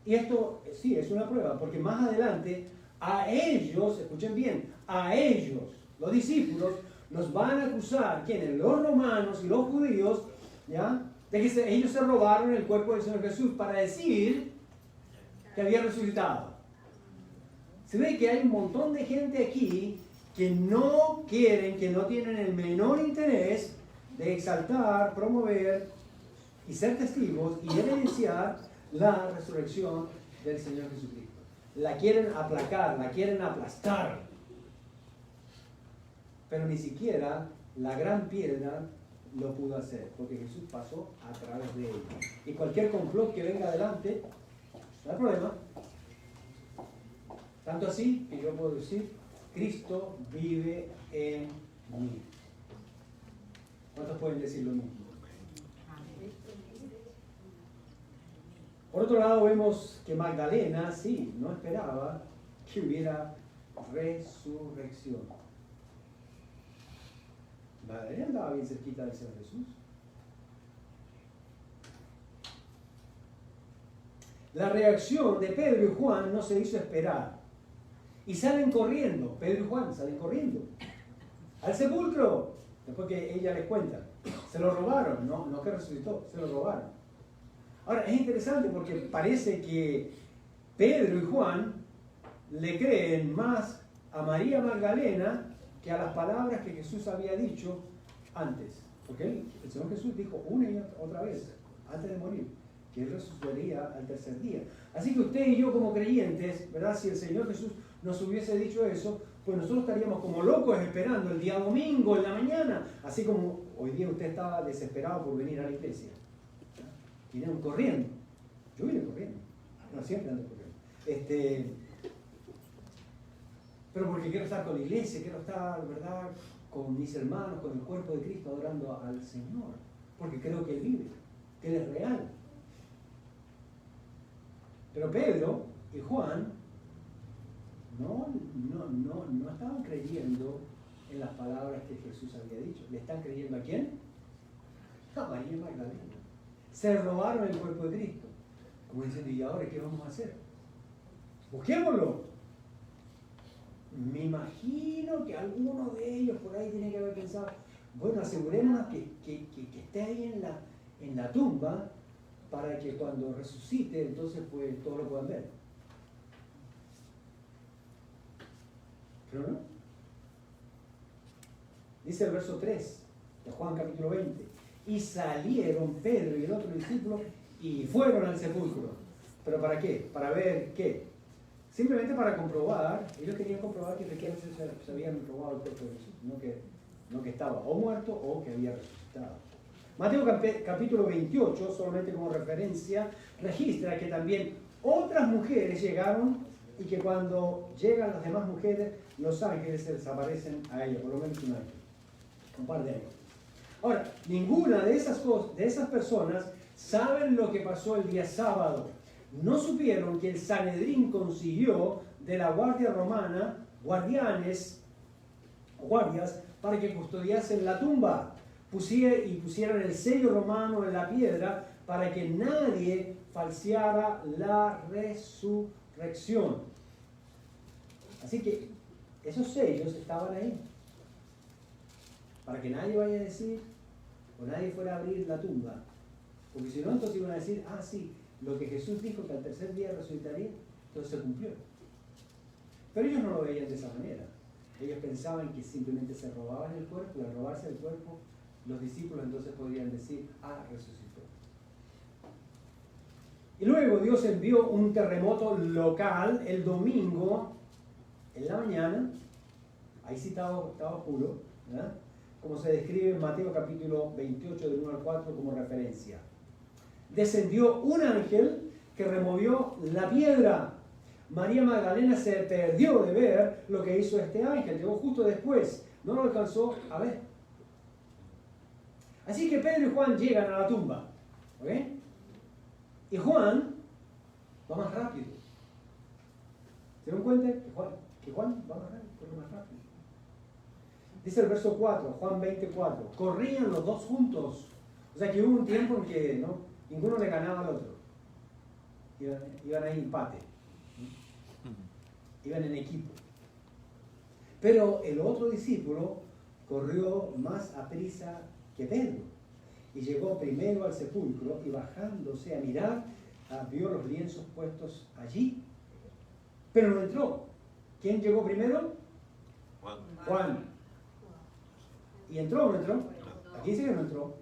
Y esto, sí, es una prueba, porque más adelante, a ellos, escuchen bien, a ellos, los discípulos, los van a acusar, ¿quiénes? Los romanos y los judíos, ¿ya?, de que ellos se robaron el cuerpo del Señor Jesús para decir que había resucitado. Se ve que hay un montón de gente aquí que no quieren, que no tienen el menor interés de exaltar, promover y ser testigos y evidenciar la resurrección del Señor Jesucristo. La quieren aplacar, la quieren aplastar. Pero ni siquiera la gran piedra lo pudo hacer, porque Jesús pasó a través de él. Y cualquier complot que venga adelante, no hay problema. Tanto así que yo puedo decir, Cristo vive en mí. ¿Cuántos pueden decir lo mismo? Por otro lado, vemos que Magdalena, sí, no esperaba que hubiera resurrección. Magdalena andaba bien cerquita del Señor Jesús. La reacción de Pedro y Juan no se hizo esperar. Y salen corriendo, Pedro y Juan salen corriendo al sepulcro. Después que ella les cuenta, se lo robaron, no que resucitó, se lo robaron. Ahora, es interesante porque parece que Pedro y Juan le creen más a María Magdalena que a las palabras que Jesús había dicho antes. Porque el Señor Jesús dijo una y otra vez, antes de morir, que Él resucitaría al tercer día. Así que usted y yo como creyentes, ¿verdad? Si el Señor Jesús nos hubiese dicho eso, pues nosotros estaríamos como locos esperando el día domingo en la mañana, así como hoy día usted estaba desesperado por venir a la iglesia. Vinieron corriendo. Yo vine corriendo. No, siempre ando corriendo. Pero porque quiero estar con la iglesia, quiero estar, ¿verdad?, con mis hermanos, con el cuerpo de Cristo, adorando al Señor. Porque creo que Él vive, que Él es real. Pero Pedro y Juan no estaban creyendo en las palabras que Jesús había dicho. ¿Le están creyendo a quién? A María Magdalena. Se robaron el cuerpo de Cristo. Como diciendo, ¿y ahora qué vamos a hacer? Busquémoslo. Me imagino que alguno de ellos por ahí tiene que haber pensado, bueno, asegurémonos que esté ahí en la tumba para que cuando resucite, entonces pues todos lo puedan ver. Pero no. Dice el verso 3 de Juan capítulo 20. Y salieron Pedro y el otro discípulo y fueron al sepulcro. ¿Pero para qué? ¿Para ver qué? Simplemente para comprobar. Ellos querían comprobar que efectivamente se habían robado el cuerpo de Jesús, no que estaba o muerto o que había resucitado. Mateo capítulo 28, solamente como referencia, registra que también otras mujeres llegaron y que cuando llegan las demás mujeres, los ángeles se desaparecen a ellas, por lo menos un ángel, un par de ángeles. Ahora, ninguna de esas personas saben lo que pasó el día sábado. No supieron que el Sanedrín consiguió de la guardia romana guardias para que custodiasen la tumba y pusieran el sello romano en la piedra para que nadie falseara la resurrección. Así que esos sellos estaban ahí para que nadie vaya a decir o nadie fuera a abrir la tumba, porque si no entonces iban a decir, ah sí, lo que Jesús dijo que al tercer día resucitaría, entonces se cumplió. Pero ellos no lo veían de esa manera. Ellos pensaban que simplemente se robaban el cuerpo, y al robarse el cuerpo, los discípulos entonces podrían decir, ah, resucitó. Y luego Dios envió un terremoto local el domingo en la mañana. Ahí sí estaba oscuro, ¿verdad? Como se describe en Mateo capítulo 28 del 1 al 4 como referencia. Descendió un ángel que removió la piedra. María Magdalena se perdió de ver lo que hizo este ángel. Llegó justo después. No lo alcanzó a ver. Así que Pedro y Juan llegan a la tumba. ¿Ok? Y Juan va más rápido. ¿Se dan cuenta que Juan va más rápido? Corre más rápido. Dice el verso 4, Juan 24. Corrían los dos juntos. O sea que hubo un tiempo en que ninguno le ganaba al otro. Iban ahí empate. Iban en equipo. Pero el otro discípulo corrió más aprisa que Pedro y llegó primero al sepulcro y bajándose a mirar, vio los lienzos puestos allí, pero no entró. ¿Quién llegó primero? Juan. ¿Y entró o no entró? Aquí dice que no entró.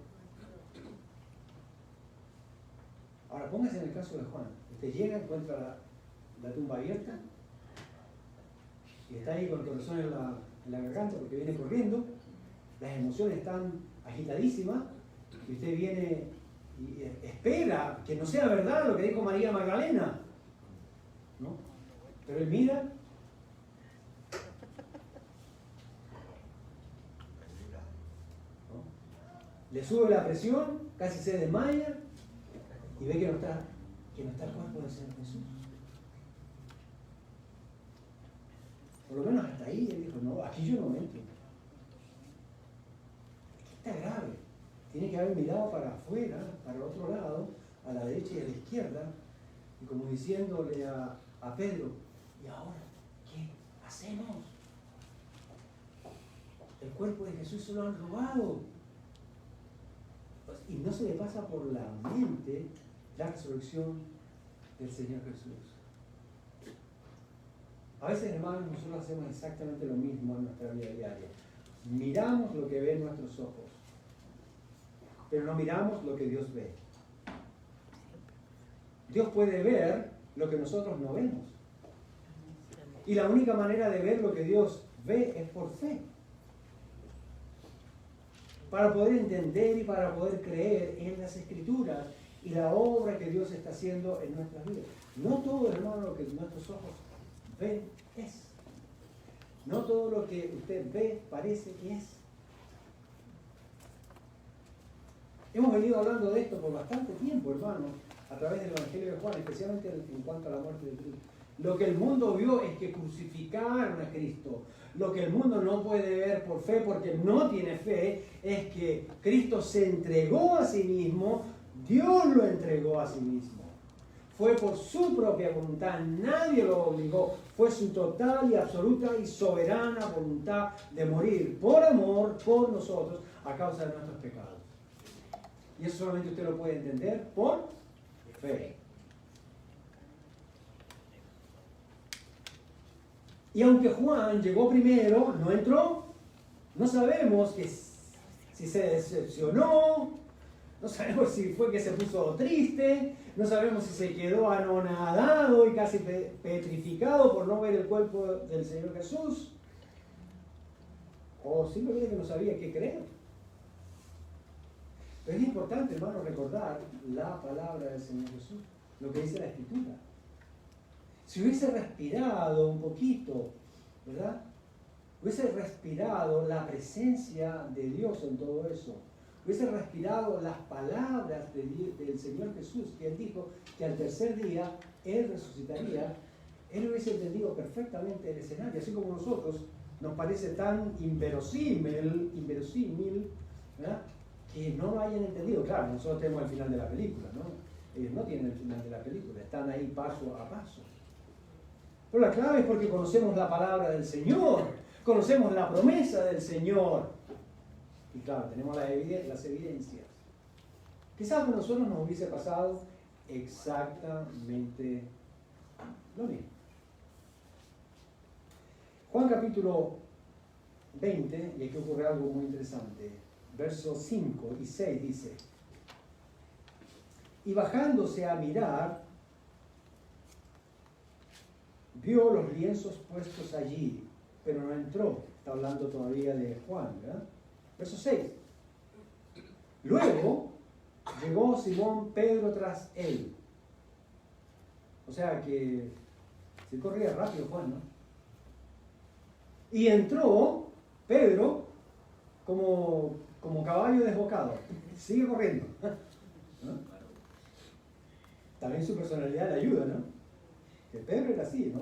Ahora póngase en el caso de Juan. Usted llega, encuentra la tumba abierta y está ahí con el corazón en la garganta porque viene corriendo las emociones están agitadísimas, y usted viene y espera que no sea verdad lo que dijo María Magdalena, ¿no? Pero él mira, ¿no? Le sube la presión, casi se desmaya y ve que no está el cuerpo del Señor Jesús. Por lo menos hasta ahí él dijo, no, aquí yo no entro. Aquí está grave. Tiene que haber mirado para afuera, para el otro lado, a la derecha y a la izquierda, y como diciéndole a Pedro, ¿y ahora qué hacemos? El cuerpo de Jesús se lo han robado. Y no se le pasa por la mente la resurrección del Señor Jesús. A veces, hermanos, nosotros hacemos exactamente lo mismo en nuestra vida diaria. Miramos lo que ven nuestros ojos, pero no miramos lo que Dios ve. Dios puede ver lo que nosotros no vemos. Y la única manera de ver lo que Dios ve es por fe. Para poder entender y para poder creer en las Escrituras y la obra que Dios está haciendo en nuestras vidas. No todo, hermano, lo que nuestros ojos ven es. No todo lo que usted ve parece que es. Hemos venido hablando de esto por bastante tiempo, hermano, a través del Evangelio de Juan, especialmente en cuanto a la muerte de Cristo. Lo que el mundo vio es que crucificaron a Cristo. Lo que el mundo no puede ver por fe, porque no tiene fe, es que Cristo se entregó a sí mismo, Dios lo entregó a sí mismo. Fue por su propia voluntad, nadie lo obligó. Fue su total y absoluta y soberana voluntad de morir por amor por nosotros a causa de nuestros pecados. Y eso solamente usted lo puede entender por fe. Y aunque Juan llegó primero, no entró. No sabemos si se decepcionó, no sabemos si fue que se puso triste, no sabemos si se quedó anonadado y casi petrificado por no ver el cuerpo del Señor Jesús, o simplemente que no sabía qué creer. Pero es importante, hermano, recordar la palabra del Señor Jesús, lo que dice la Escritura. Si hubiese respirado un poquito, ¿verdad? Hubiese respirado la presencia de Dios en todo eso. Hubiese respirado las palabras del Señor Jesús, que Él dijo que al tercer día Él resucitaría. Él hubiese entendido perfectamente el escenario, así como nosotros nos parece tan inverosímil, ¿verdad? Que no lo hayan entendido. Claro, nosotros tenemos el final de la película, ¿no? Ellos no tienen el final de la película, están ahí paso a paso. Pero la clave es porque conocemos la palabra del Señor, conocemos la promesa del Señor. Y claro, tenemos las evidencias. Quizás con nosotros nos hubiese pasado exactamente lo mismo. Juan capítulo 20, y aquí ocurre algo muy interesante. Versos 5 y 6 dice: y bajándose a mirar, vio los lienzos puestos allí, pero no entró. Está hablando todavía de Juan, ¿verdad? Verso 6. Luego llegó Simón Pedro tras él. O sea que se corría rápido Juan, ¿no? Y entró Pedro como caballo desbocado. Sigue corriendo. ¿No? También su personalidad le ayuda, ¿no? Que Pedro era así, ¿no?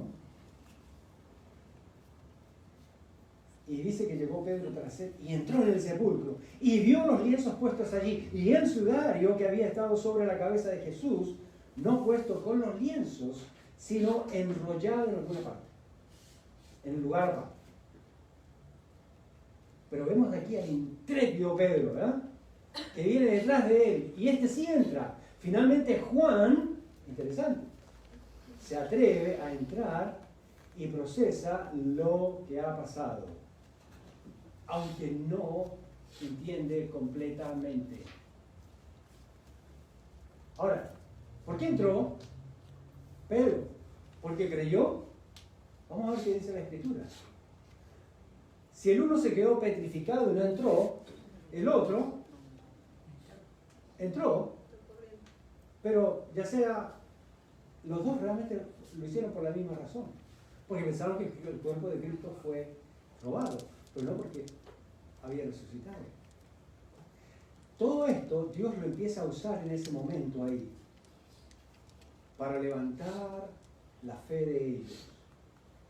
Y dice que llegó Pedro tras él y entró en el sepulcro y vio los lienzos puestos allí y el sudario que había estado sobre la cabeza de Jesús, no puesto con los lienzos, sino enrollado en alguna parte, en el lugar aparte. Pero vemos aquí al intrépido Pedro, ¿verdad? Que viene detrás de él y este sí entra. Finalmente Juan, interesante, se atreve a entrar y procesa lo que ha pasado, aunque no entiende completamente. Ahora, ¿por qué entró Pedro? ¿Porque creyó? Vamos a ver qué dice la Escritura. Si el uno se quedó petrificado y no entró, el otro entró, pero ya sea, los dos realmente lo hicieron por la misma razón, porque pensaron que el cuerpo de Cristo fue robado, pero no porque había resucitado. Todo esto Dios lo empieza a usar en ese momento ahí, para levantar la fe de ellos,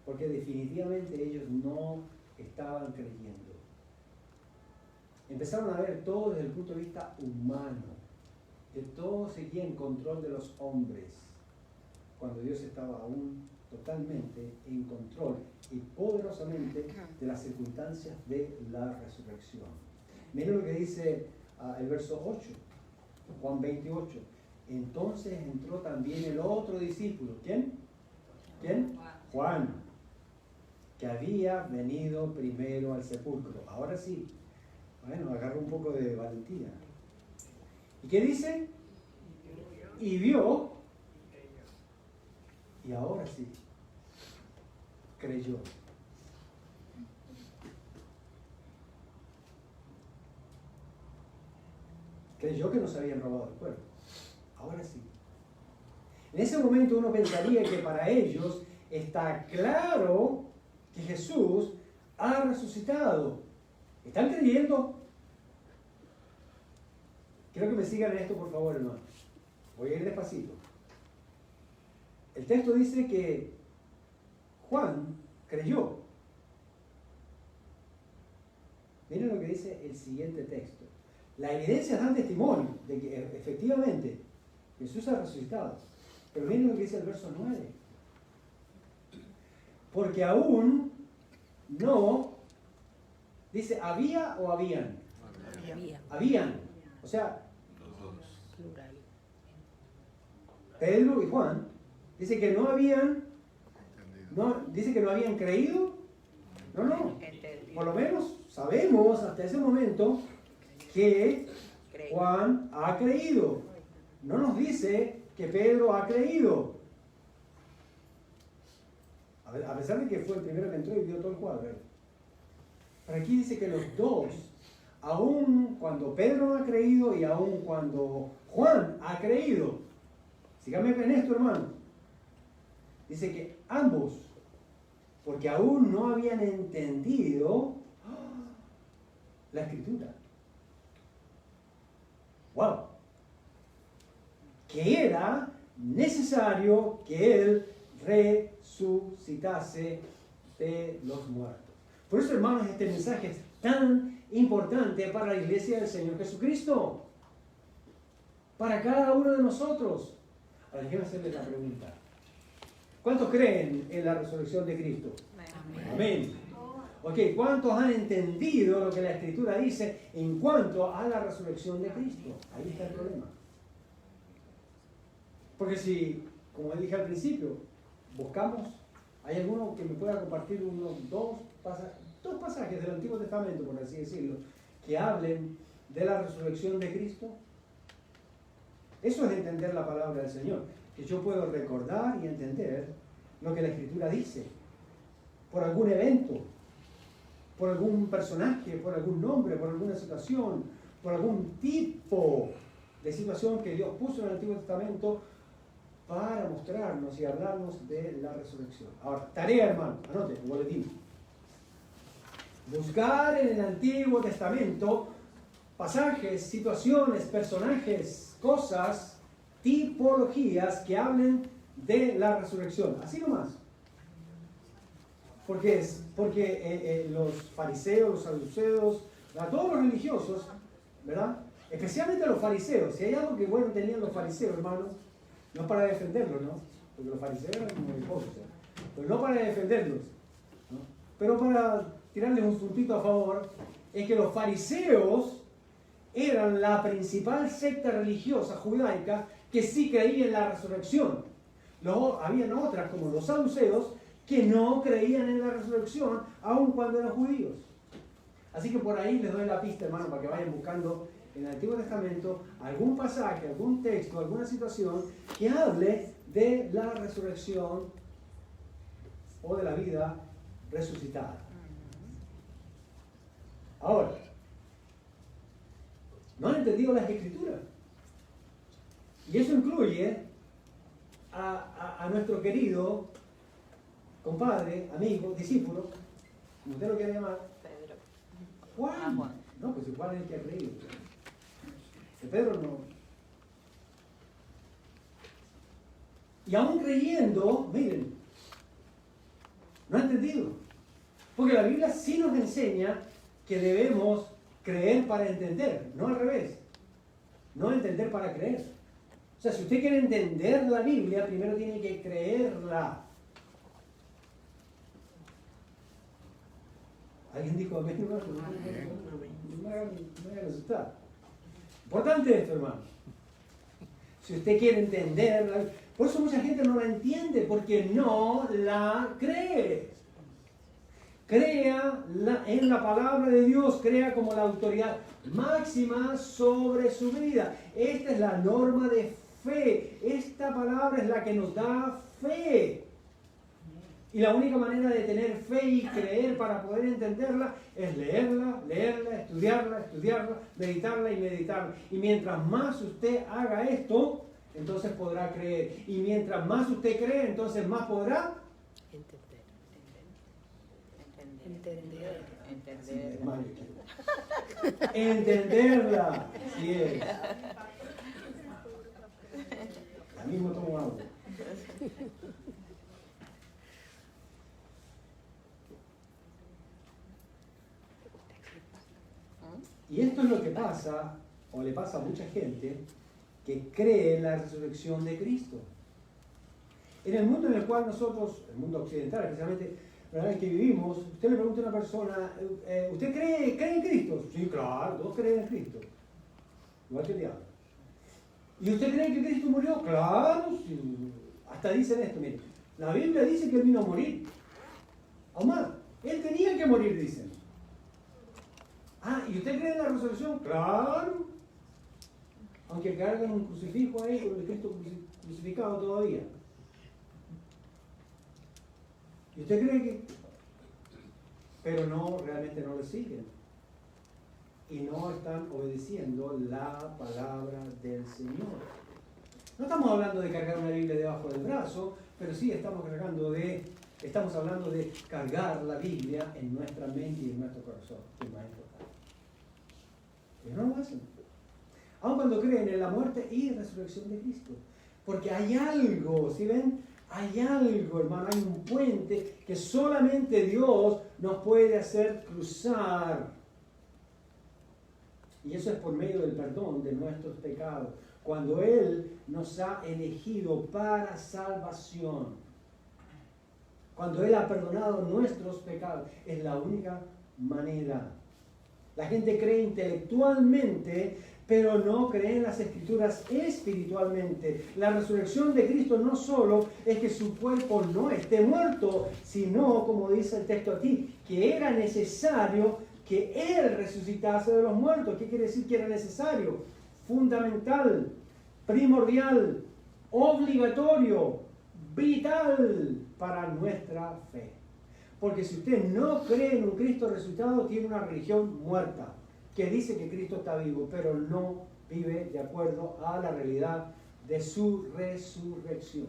porque definitivamente ellos no estaban creyendo. Empezaron a ver todo desde el punto de vista humano, que todo seguía en control de los hombres, cuando Dios estaba aún totalmente en control y poderosamente de las circunstancias de la resurrección. Miren lo que dice el verso 8, Juan 28. Entonces entró también el otro discípulo. ¿Quién? ¿Quién? Juan, que había venido primero al sepulcro. Ahora sí, bueno, agarra un poco de valentía. ¿Y qué dice? Y vio, y ahora sí, creyó. Creyó que nos habían robado el cuerpo. Ahora sí. En ese momento uno pensaría que para ellos está claro que Jesús ha resucitado. ¿Están creyendo? Quiero que me sigan en esto, por favor, hermano. Voy a ir despacito. El texto dice que Juan creyó. Miren lo que dice el siguiente texto. La evidencia da testimonio de que efectivamente Jesús ha resucitado. Pero miren lo que dice el verso 9. Porque aún no, dice, ¿había o habían? Había. Habían. O sea, Plural. Pedro y Juan, dice que no habían, dice que no habían creído. No. Por lo menos sabemos hasta ese momento que Juan ha creído. No nos dice que Pedro ha creído. A pesar de que fue el primero que entró y vio todo el cuadro. Pero aquí dice que los dos, aun cuando Pedro ha creído y aun cuando Juan ha creído, síganme en esto, hermano, dice que ambos, porque aún no habían entendido la escritura. ¡Wow! Que era necesario que Él resucitase de los muertos. Por eso, hermanos, este mensaje es tan importante para la iglesia del Señor Jesucristo. Para cada uno de nosotros. Ahora, déjenme hacerles la pregunta. ¿Cuántos creen en la resurrección de Cristo? Amén. Ok, ¿cuántos han entendido lo que la Escritura dice en cuanto a la resurrección de Cristo? Ahí está el problema. Porque si, como dije al principio, buscamos, ¿hay alguno que me pueda compartir dos pasajes del Antiguo Testamento, por así decirlo, que hablen de la resurrección de Cristo? Eso es entender la palabra del Señor, que yo puedo recordar y entender lo que la Escritura dice, por algún evento, por algún personaje, por algún nombre, por alguna situación, por algún tipo de situación que Dios puso en el Antiguo Testamento para mostrarnos y hablarnos de la resurrección. Ahora, tarea, hermano, anote, un boletín. Buscar en el Antiguo Testamento pasajes, situaciones, personajes, cosas, tipologías que hablen de la resurrección. Así nomás. Porque los fariseos, los saduceos, todos los religiosos, ¿verdad? Especialmente los fariseos. Si hay algo que bueno tenían los fariseos, hermanos, no para defenderlos, ¿no? Porque los fariseos eran como hipócritas. Pero no para defenderlos, ¿no? Pero para tirarles un puntito a favor, es que los fariseos eran la principal secta religiosa judaica que sí creía en la resurrección. Luego habían otras, como los saduceos, que no creían en la resurrección, aun cuando eran judíos. Así que por ahí les doy la pista, hermano, para que vayan buscando en el Antiguo Testamento algún pasaje, algún texto, alguna situación que hable de la resurrección o de la vida resucitada. Ahora, no han entendido las Escrituras. Y eso incluye a nuestro querido compadre, amigo, discípulo, como usted lo quiere llamar, Pedro. Juan. Juan. No, pues Juan es el que ha creído. De Pedro no. Y aún creyendo, miren, no ha entendido. Porque la Biblia sí nos enseña que debemos creer para entender, no al revés. No entender para creer. O sea, si usted quiere entender la Biblia, primero tiene que creerla. ¿Alguien dijo amén? No me hagan asustar. Importante esto, hermano. Si usted quiere entenderla, por eso mucha gente no la entiende, porque no la cree. Crea en la palabra de Dios, crea como la autoridad máxima sobre su vida. Esta es la norma de fe. Esta palabra es la que nos da fe. Y la única manera de tener fe y creer para poder entenderla es leerla, estudiarla, meditarla y meditarla. Y mientras más usted haga esto, entonces podrá creer. Y mientras más usted cree, entonces más podrá entenderla. Sí es. Ya mismo tomo agua. Y esto es lo que pasa, o le pasa a mucha gente, que cree en la resurrección de Cristo. En el mundo en el cual nosotros, el mundo occidental especialmente, en el que vivimos, usted le pregunta a una persona, ¿usted cree en Cristo? Sí, claro, todos creen en Cristo. Igual que el diablo. ¿Y usted cree que Cristo murió? Claro, sí. Hasta dicen esto, miren, la Biblia dice que Él vino a morir. Aún más, Él tenía que morir, dicen. Ah, ¿y usted cree en la resurrección? Claro. Aunque cargan un crucifijo ahí con el Cristo crucificado todavía. ¿Y usted cree que? Pero no, realmente no le siguen. Y no están obedeciendo la palabra del Señor. No estamos hablando de cargar una Biblia debajo del brazo, pero sí estamos hablando de cargar la Biblia en nuestra mente y en nuestro corazón. Que es más importante. Pero no lo hacen. Aun cuando creen en la muerte y resurrección de Cristo. Porque hay algo, ¿sí ven? Hay algo, hermano, hay un puente que solamente Dios nos puede hacer cruzar. Y eso es por medio del perdón de nuestros pecados. Cuando Él nos ha elegido para salvación. Cuando Él ha perdonado nuestros pecados. Es la única manera. La gente cree intelectualmente, pero no cree en las Escrituras espiritualmente. La resurrección de Cristo no solo es que su cuerpo no esté muerto, sino, como dice el texto aquí, que era necesario que Él resucitase de los muertos. ¿Qué quiere decir que era necesario? Fundamental, primordial, obligatorio, vital para nuestra fe. Porque si usted no cree en un Cristo resucitado, tiene una religión muerta, que dice que Cristo está vivo, pero no vive de acuerdo a la realidad de su resurrección.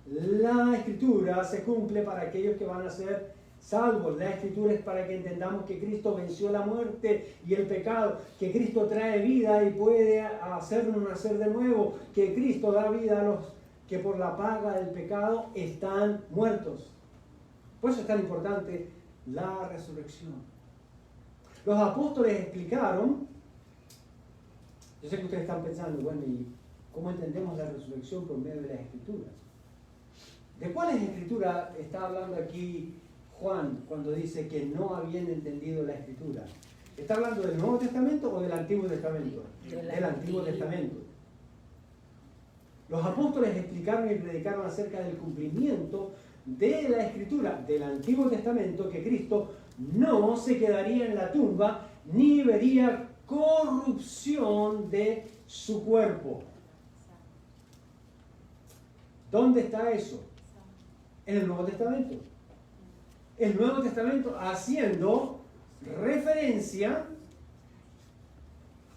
La Escritura se cumple para aquellos que van a ser salvos. La Escritura es para que entendamos que Cristo venció la muerte y el pecado, que Cristo trae vida y puede hacernos nacer de nuevo, que Cristo da vida a los que por la paga del pecado están muertos. Por eso es tan importante la resurrección. Los apóstoles explicaron, yo sé que ustedes están pensando, bueno, ¿y cómo entendemos la resurrección por medio de las Escrituras? ¿De cuáles Escrituras está hablando aquí Juan cuando dice que no habían entendido la Escritura? ¿Está hablando del Nuevo Testamento o del Antiguo Testamento? Del Antiguo Testamento. Los apóstoles explicaron y predicaron acerca del cumplimiento de la Escritura del Antiguo Testamento, que Cristo no se quedaría en la tumba ni vería corrupción de su cuerpo. ¿Dónde está eso? En el Nuevo Testamento. el Nuevo Testamento haciendo referencia,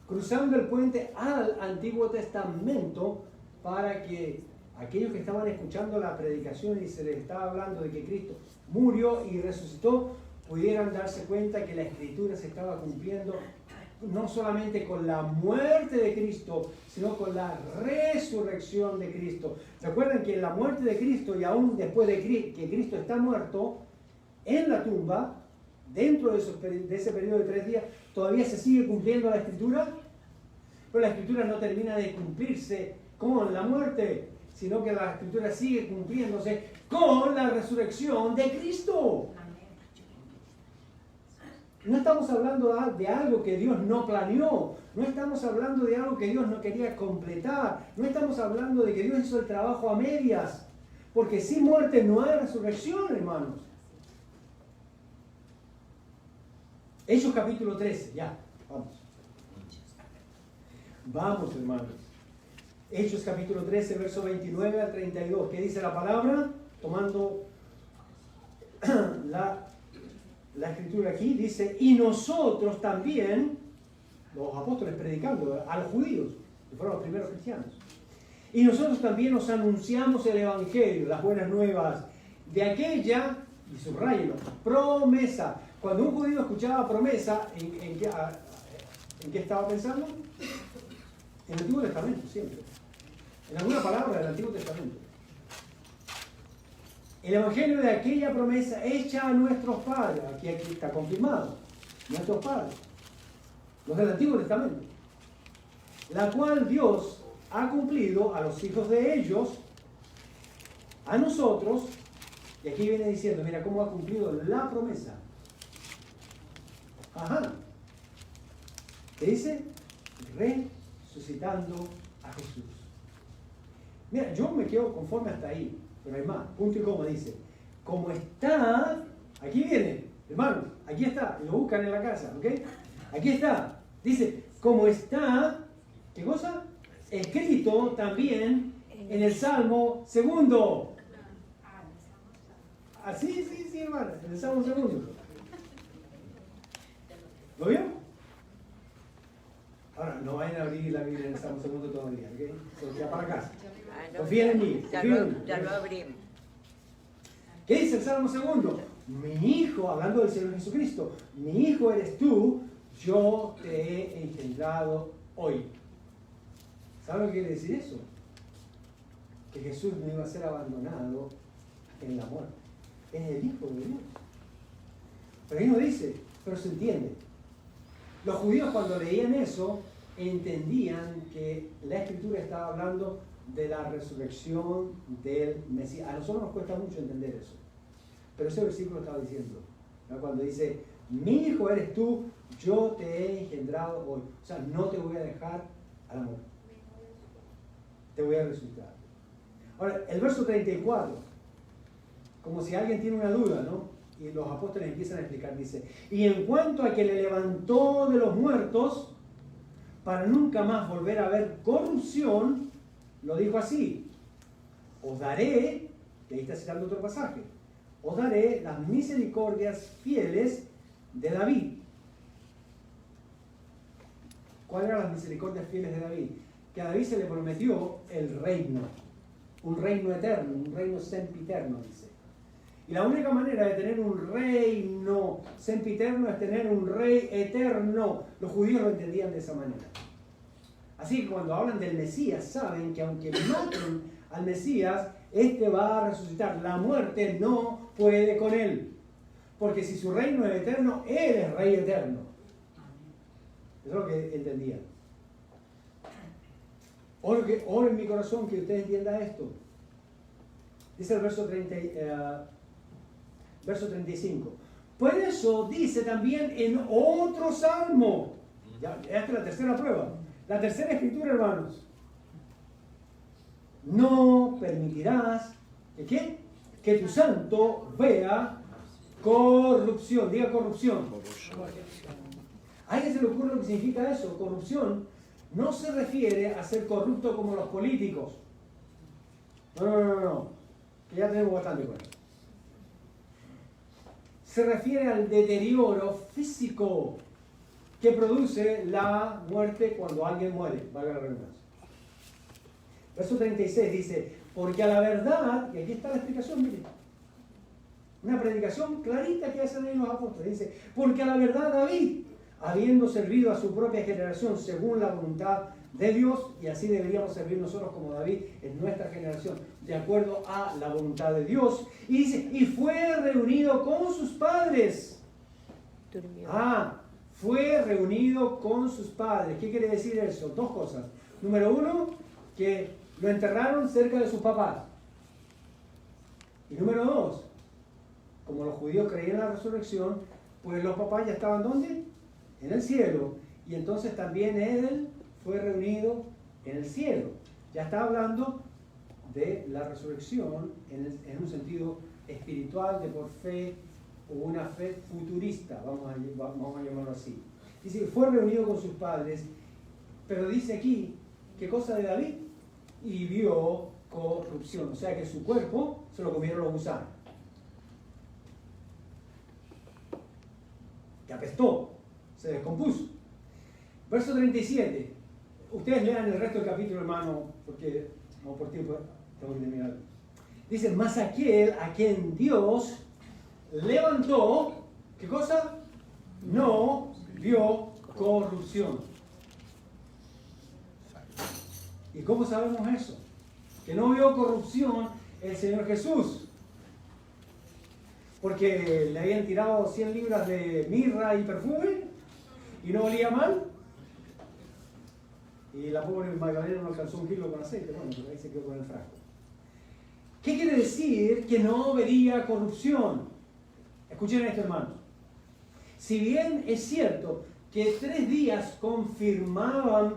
cruzando el puente al Antiguo Testamento, para que aquellos que estaban escuchando la predicación y se les estaba hablando de que Cristo murió y resucitó, pudieran darse cuenta que la Escritura se estaba cumpliendo no solamente con la muerte de Cristo, sino con la resurrección de Cristo. ¿Recuerdan que en la muerte de Cristo y aún después de que Cristo está muerto en la tumba, dentro de ese periodo de 3 días, todavía se sigue cumpliendo la Escritura? Pero la Escritura no termina de cumplirse con la muerte, sino que la Escritura sigue cumpliéndose con la resurrección de Cristo. No estamos hablando de algo que Dios no planeó, no estamos hablando de algo que Dios no quería completar, no estamos hablando de que Dios hizo el trabajo a medias, porque sin muerte no hay resurrección, hermanos. Hechos capítulo 13, ya, vamos. Vamos, hermanos. Hechos capítulo 13, verso 29 al 32. ¿Qué dice la palabra? Tomando la escritura aquí, dice, y nosotros también, los apóstoles predicando a los judíos, que fueron los primeros cristianos, y nosotros también os anunciamos el evangelio, las buenas nuevas, de aquella, y subrayenlo, promesa. Cuando un judío escuchaba promesa, ¿en qué estaba pensando? En el Antiguo Testamento, siempre. En alguna palabra del Antiguo Testamento. El evangelio de aquella promesa hecha a nuestros padres, aquí está confirmado, nuestros padres, los del Antiguo Testamento, la cual Dios ha cumplido a los hijos de ellos, a nosotros, y aquí viene diciendo, mira cómo ha cumplido la promesa. Ajá. ¿Qué dice? Resucitando a Jesús. Mira, yo me quedo conforme hasta ahí, pero hay más, punto y coma dice, como está, aquí viene, hermanos, aquí está, lo buscan en la casa, ¿ok? Aquí está, dice, como está, ¿qué cosa? Escrito también en el Salmo 2. Así, sí, hermano, en el Salmo 2. ¿Lo vio? Ahora, no vayan a abrir la Biblia en el Salmo 2 todavía, ¿ok? So, ya para casa. Confíen en mí. Ya lo abrimos. ¿Qué dice el Salmo 2? Mi hijo, hablando del Señor Jesucristo, mi hijo eres tú, yo te he engendrado hoy. ¿Saben lo que quiere decir eso? Que Jesús no iba a ser abandonado en la muerte. Es el Hijo de Dios. Pero ahí no dice, pero se entiende. Los judíos cuando leían eso, entendían que la Escritura estaba hablando de la resurrección del Mesías. A nosotros nos cuesta mucho entender eso. Pero ese versículo estaba diciendo, ¿no? Cuando dice, mi hijo eres tú, yo te he engendrado hoy. O sea, no te voy a dejar a la muerte. Te voy a resucitar. Ahora, el verso 34, como si alguien tiene una duda, ¿no? Y los apóstoles empiezan a explicar, dice, y en cuanto a que le levantó de los muertos, para nunca más volver a ver corrupción, lo dijo así, os daré, y ahí está citando otro pasaje, os daré las misericordias fieles de David. ¿Cuáles eran las misericordias fieles de David? Que a David se le prometió el reino, un reino eterno, un reino sempiterno, dice. Y la única manera de tener un reino sempiterno es tener un rey eterno. Los judíos lo entendían de esa manera. Así que cuando hablan del Mesías, saben que aunque maten al Mesías, este va a resucitar. La muerte no puede con él. Porque si su reino es eterno, él es rey eterno. Eso es lo que entendían. Oro en mi corazón que usted entienda esto. Dice el verso 35. Por eso dice también en otro salmo, ya, esta es la tercera prueba, la tercera escritura, hermanos. No permitirás que tu santo vea corrupción. Diga corrupción. ¿A alguien se le ocurre lo que significa eso? Corrupción no se refiere a ser corrupto como los políticos. No. Que ya tenemos bastante con eso. se refiere al deterioro físico que produce la muerte cuando alguien muere, valga la redundancia. Verso 36 dice, porque a la verdad, y aquí está la explicación, miren, una predicación clarita que hacen ahí los apóstoles, dice, porque a la verdad David, habiendo servido a su propia generación según la voluntad de Dios, y así deberíamos servir nosotros como David en nuestra generación, de acuerdo a la voluntad de Dios, y dice, y fue reunido con sus padres. Durmió. Fue reunido con sus padres. ¿Qué quiere decir eso? Dos cosas. Número uno, que lo enterraron cerca de sus papás. Y número dos, como los judíos creían en la resurrección, pues los papás ya estaban ¿dónde? En el cielo. Y entonces también él fue reunido en el cielo. Ya está hablando de la resurrección en un sentido espiritual, de por fe, o una fe futurista, vamos a llamarlo así. Dice, fue reunido con sus padres, pero dice aquí, ¿qué cosa de David? Y vio corrupción, o sea que su cuerpo se lo comieron los gusanos. Que apestó, se descompuso. Verso 37. Ustedes lean el resto del capítulo, hermano, porque vamos por tiempo, tengo que terminar. Dice, mas aquel a quien Dios levantó, ¿qué cosa? No vio corrupción. ¿Y cómo sabemos eso? Que no vio corrupción el Señor Jesús. Porque le habían tirado 100 libras de mirra y perfume y no olía mal. Y la pobre Magdalena no alcanzó 1 kilo con aceite, bueno, pero ahí se quedó con el frasco. ¿Qué quiere decir que no vería corrupción? Escuchen esto, hermanos. Si bien es cierto que 3 días confirmaban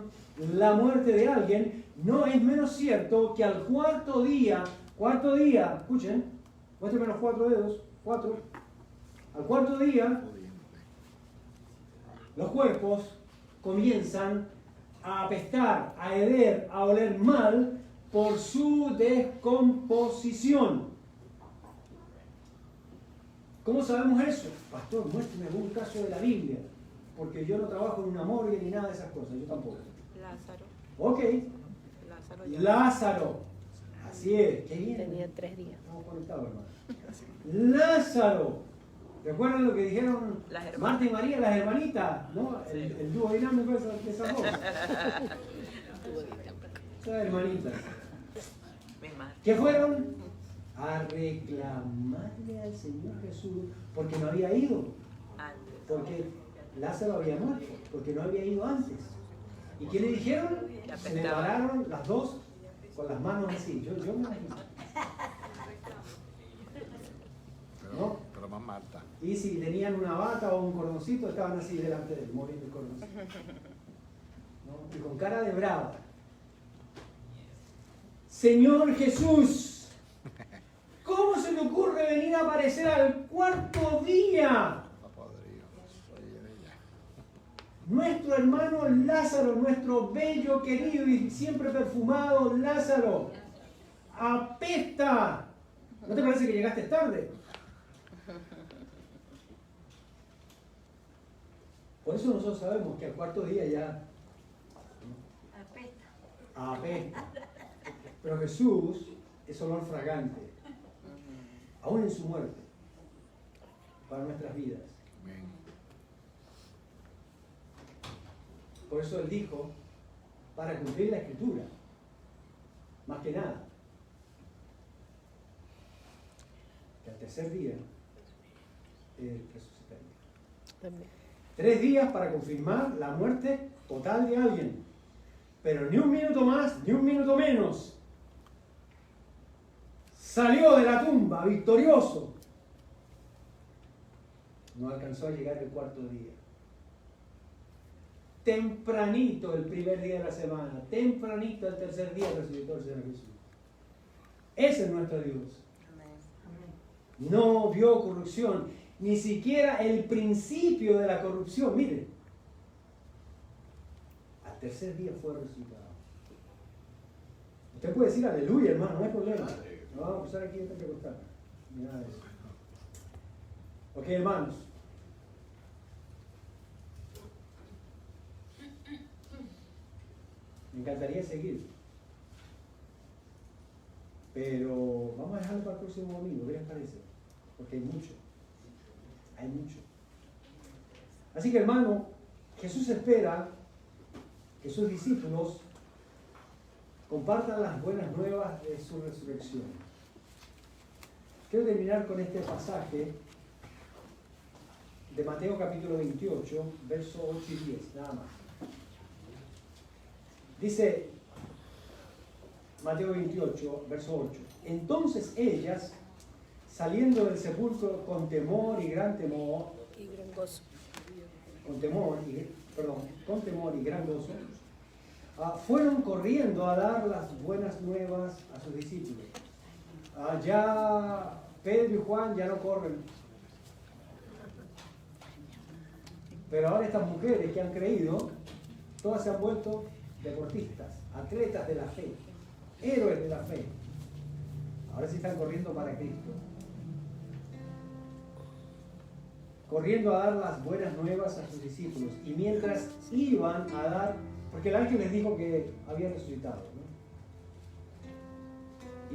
la muerte de alguien, no es menos cierto que al cuarto día, escuchen, muéstrenme los 4 dedos, 4, al cuarto día, los cuerpos comienzan a apestar, a heder, a oler mal por su descomposición. ¿Cómo sabemos eso? Pastor, muéstrame algún caso de la Biblia, porque yo no trabajo en una morgue ni nada de esas cosas, yo tampoco. Lázaro. Ok. Lázaro. Así es, qué bien. Tenía 3 días. Estamos conectados, hermano. Lázaro. ¿Recuerdan lo que dijeron Marta y María, las hermanitas? ¿No? El dúo dinámico de esas dos. Esas hermanitas. ¿Qué fueron? A reclamarle al Señor Jesús porque no había ido. Porque Lázaro había muerto, porque no había ido antes. ¿Y qué le dijeron? Se le pararon las dos con las manos así. Yo me imagino. ¿No? Pero más Marta. Y si tenían una bata o un cordoncito, estaban así delante de él, moviendo el cordoncito. ¿No? Y con cara de brava. Señor Jesús, ¿cómo se le ocurre venir a aparecer al cuarto día? Nuestro hermano Lázaro, nuestro bello, querido y siempre perfumado Lázaro, apesta. ¿No te parece que llegaste tarde? Por eso nosotros sabemos que al cuarto día ya apesta. Pero Jesús es olor fragante, aún en su muerte, para nuestras vidas. Por eso Él dijo, para cumplir la Escritura, más que nada, que al tercer día Él resucitaría. También. 3 días para confirmar la muerte total de alguien, pero ni un minuto más, ni un minuto menos. Salió de la tumba victorioso. No alcanzó a llegar el cuarto día. Tempranito el primer día de la semana, tempranito el tercer día resucitó el Señor Jesús. Ese es nuestro Dios. No vio corrupción, ni siquiera el principio de la corrupción. Mire, al tercer día fue resucitado. Usted puede decir aleluya, hermano, no hay problema. No vamos a usar aquí en Pentecostal. Nada de eso. Ok, hermanos. Me encantaría seguir. Pero vamos a dejarlo para el próximo domingo, ¿qué les parece? Porque hay mucho. Hay mucho. Así que, hermano, Jesús espera que sus discípulos compartan las buenas nuevas de su resurrección. Quiero terminar con este pasaje de Mateo capítulo 28, versos 8 y 10, nada más. Dice Mateo 28, verso 8. Entonces ellas, saliendo del sepulcro con temor y gran temor, Y gran gozo. con temor y gran gozo, fueron corriendo a dar las buenas nuevas a sus discípulos. Ya Pedro y Juan ya no corren. Pero ahora estas mujeres que han creído, todas se han vuelto deportistas, atletas de la fe, héroes de la fe. Ahora sí están corriendo para Cristo. Corriendo a dar las buenas nuevas a sus discípulos. Y mientras iban a dar, porque el ángel les dijo que había resucitado, ¿no?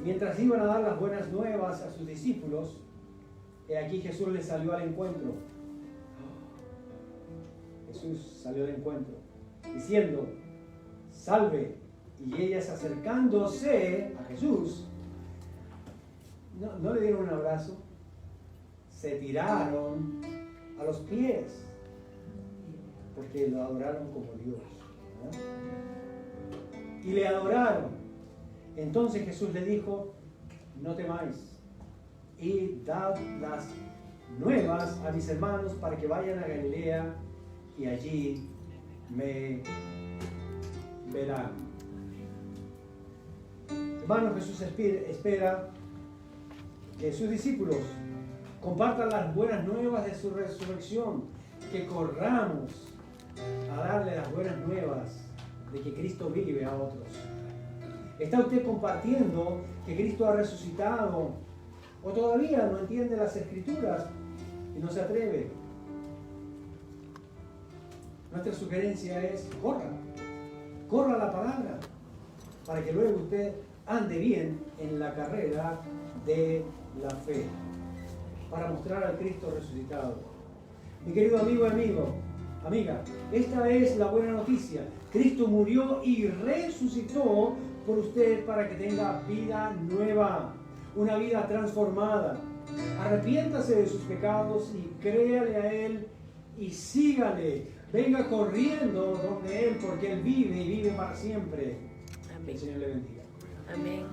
Y mientras iban a dar las buenas nuevas a sus discípulos, he aquí Jesús les salió al encuentro. Jesús salió al encuentro, diciendo, salve. Y ellas acercándose a Jesús, no le dieron un abrazo, se tiraron a los pies, porque lo adoraron como Dios, ¿no? Y le adoraron. Entonces Jesús le dijo, no temáis, y dad las nuevas a mis hermanos para que vayan a Galilea y allí me verán. Hermanos, Jesús espera que sus discípulos compartan las buenas nuevas de su resurrección, que corramos a darle las buenas nuevas de que Cristo vive a otros. ¿Está usted compartiendo que Cristo ha resucitado? ¿O todavía no entiende las Escrituras y no se atreve? Nuestra sugerencia es, corra la palabra, para que luego usted ande bien en la carrera de la fe, para mostrar al Cristo resucitado. Mi querido amigo, amiga, esta es la buena noticia. Cristo murió y resucitó por usted para que tenga vida nueva, una vida transformada. Arrepiéntase de sus pecados y créale a Él y sígale. Venga corriendo donde Él, porque Él vive y vive para siempre. Amén. El Señor le bendiga. Amén.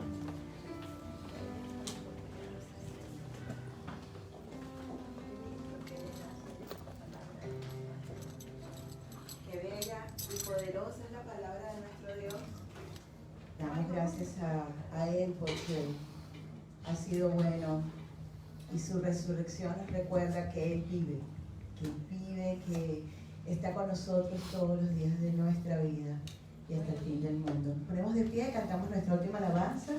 Qué bella y poderosa es la palabra de nuestro Dios. Damos gracias a Él porque ha sido bueno y su resurrección nos recuerda que Él vive, que está con nosotros todos los días de nuestra vida y hasta el fin del mundo. Nos ponemos de pie, cantamos nuestra última alabanza.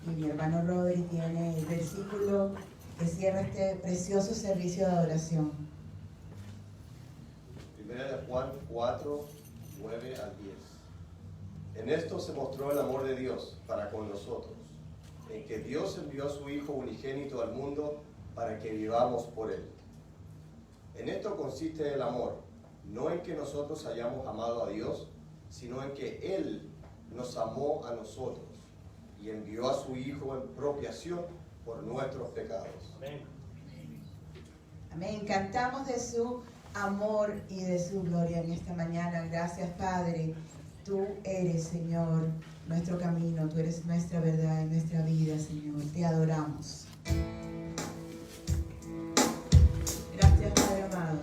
Y mi hermano Rodri tiene el versículo que cierra este precioso servicio de adoración. Primera de Juan 4, 9 al 10. En esto se mostró el amor de Dios para con nosotros, en que Dios envió a su Hijo unigénito al mundo para que vivamos por Él. En esto consiste el amor, no en que nosotros hayamos amado a Dios, sino en que Él nos amó a nosotros y envió a su Hijo en propiación por nuestros pecados. Amén. Amén. Cantamos de su amor y de su gloria en esta mañana. Gracias, Padre. Tú eres, Señor, nuestro camino. Tú eres nuestra verdad y nuestra vida, Señor. Te adoramos. Gracias, Padre amado.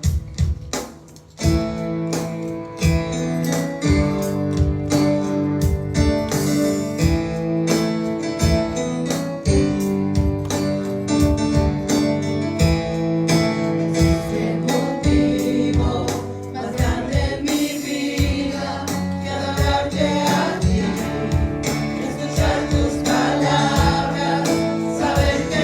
Escuchar tus palabras, saber que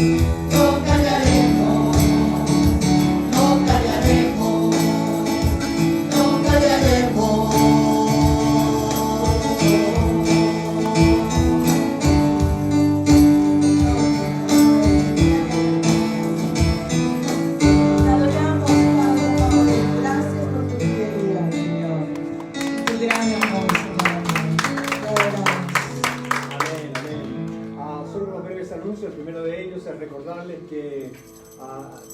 no callaremos, no callaremos, no callaremos. Te adoramos, Padre, gracias por tu fidelidad, Señor, y tu gran amor, Señor. Te adoramos. Amén, amén. Solo unos breves anuncios. El primero de ellos es recordarles que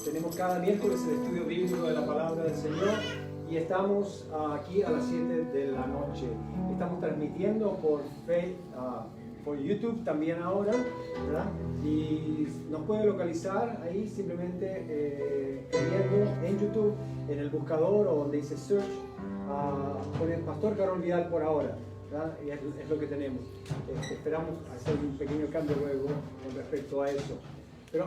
tenemos cada miércoles el estudio bíblico de la palabra del Señor y estamos aquí a las 7 de la noche. Estamos transmitiendo por YouTube también ahora, ¿verdad? Y nos puede localizar ahí simplemente escribiendo en YouTube, en el buscador o donde dice search, con el Pastor Carol Vidal por ahora. Y es lo que tenemos. Esperamos hacer un pequeño cambio luego con respecto a eso. Pero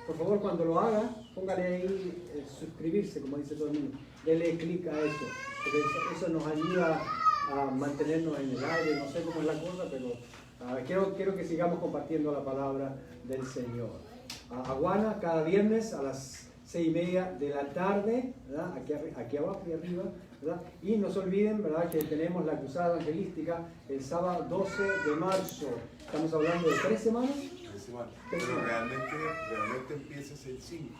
por favor, cuando lo haga, póngale ahí suscribirse, como dice todo el mundo. Dele clic a eso, porque eso nos ayuda a mantenernos en el aire. No sé cómo es la cosa, pero quiero que sigamos compartiendo la palabra del Señor. Aguana cada viernes a las 6:30 de la tarde, ¿verdad? Aquí abajo y arriba, ¿verdad? Y no se olviden, ¿verdad?, que tenemos la cruzada evangelística el sábado 12 de marzo. Estamos hablando de 3 semanas. 3 semanas. Pero realmente empiezas el 5.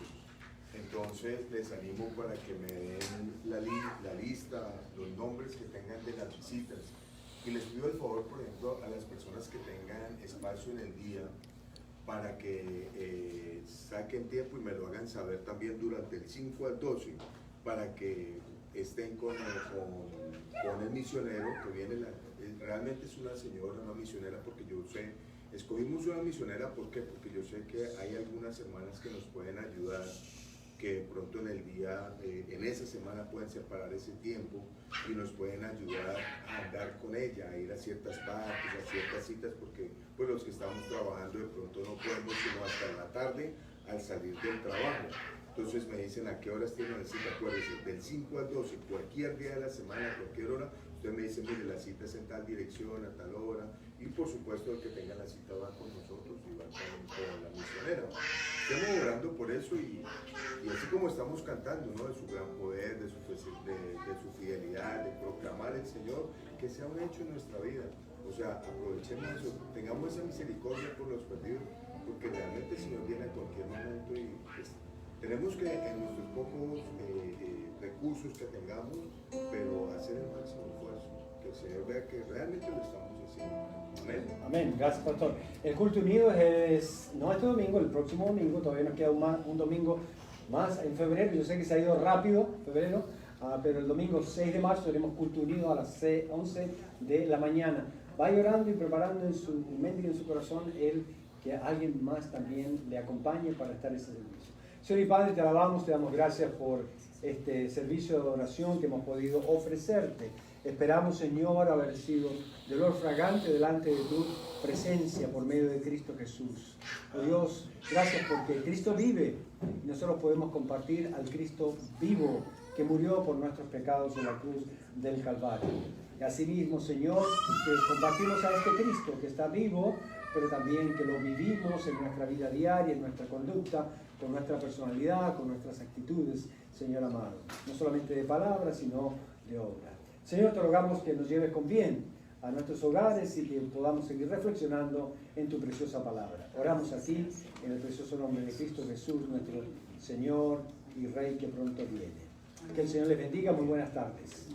Entonces les animo para que me den la lista, los nombres que tengan de las visitas. Y les pido el favor, por ejemplo, a las personas que tengan espacio en el día, para que saquen tiempo y me lo hagan saber también durante el 5 al 12, para que estén con el misionero que viene. Realmente es una señora, una misionera, porque yo sé, escogimos una misionera, ¿por qué? Porque yo sé que hay algunas hermanas que nos pueden ayudar, que pronto en el día, en esa semana pueden separar ese tiempo y nos pueden ayudar a andar con ella, a ir a ciertas partes, a ciertas citas, porque pues los que estamos trabajando de pronto no podemos sino hasta la tarde al salir del trabajo. Entonces me dicen a qué horas tienen la cita. Acuérdense, del 5 al 12, cualquier día de la semana, a cualquier hora, usted me dice, mire, la cita es en tal dirección, a tal hora, y por supuesto el que tenga la cita va con nosotros y va con la misionera. Estamos orando por eso y así como estamos cantando, ¿no?, de su gran poder, de su fidelidad, de proclamar el Señor, que sea un hecho en nuestra vida. O sea, aprovechemos eso, tengamos esa misericordia por los perdidos, porque realmente el Señor viene a cualquier momento y pues, tenemos que en nuestros pocos recursos que tengamos, pero hacer el máximo esfuerzo, que el Señor vea que realmente lo estamos haciendo. Amén. Amén, gracias, pastor. El culto unido es no este domingo, el próximo domingo. Todavía nos queda un domingo más en febrero. Yo sé que se ha ido rápido febrero, pero el domingo 6 de marzo tenemos culto unido a las 11 de la mañana. Vaya orando y preparando en su mente y en su corazón que alguien más también le acompañe para estar en ese servicio. Señor y Padre, te alabamos, te damos gracias por este servicio de oración que hemos podido ofrecerte. Esperamos, Señor, haber sido de olor fragante delante de tu presencia por medio de Cristo Jesús. Oh Dios, gracias porque Cristo vive y nosotros podemos compartir al Cristo vivo que murió por nuestros pecados en la cruz del Calvario. Y asimismo, Señor, que compartimos a este Cristo que está vivo, pero también que lo vivimos en nuestra vida diaria, en nuestra conducta, con nuestra personalidad, con nuestras actitudes, Señor amado. No solamente de palabras, sino de obra. Señor, te rogamos que nos lleves con bien a nuestros hogares y que podamos seguir reflexionando en tu preciosa palabra. Oramos aquí en el precioso nombre de Cristo Jesús, nuestro Señor y Rey que pronto viene. Que el Señor les bendiga. Muy buenas tardes.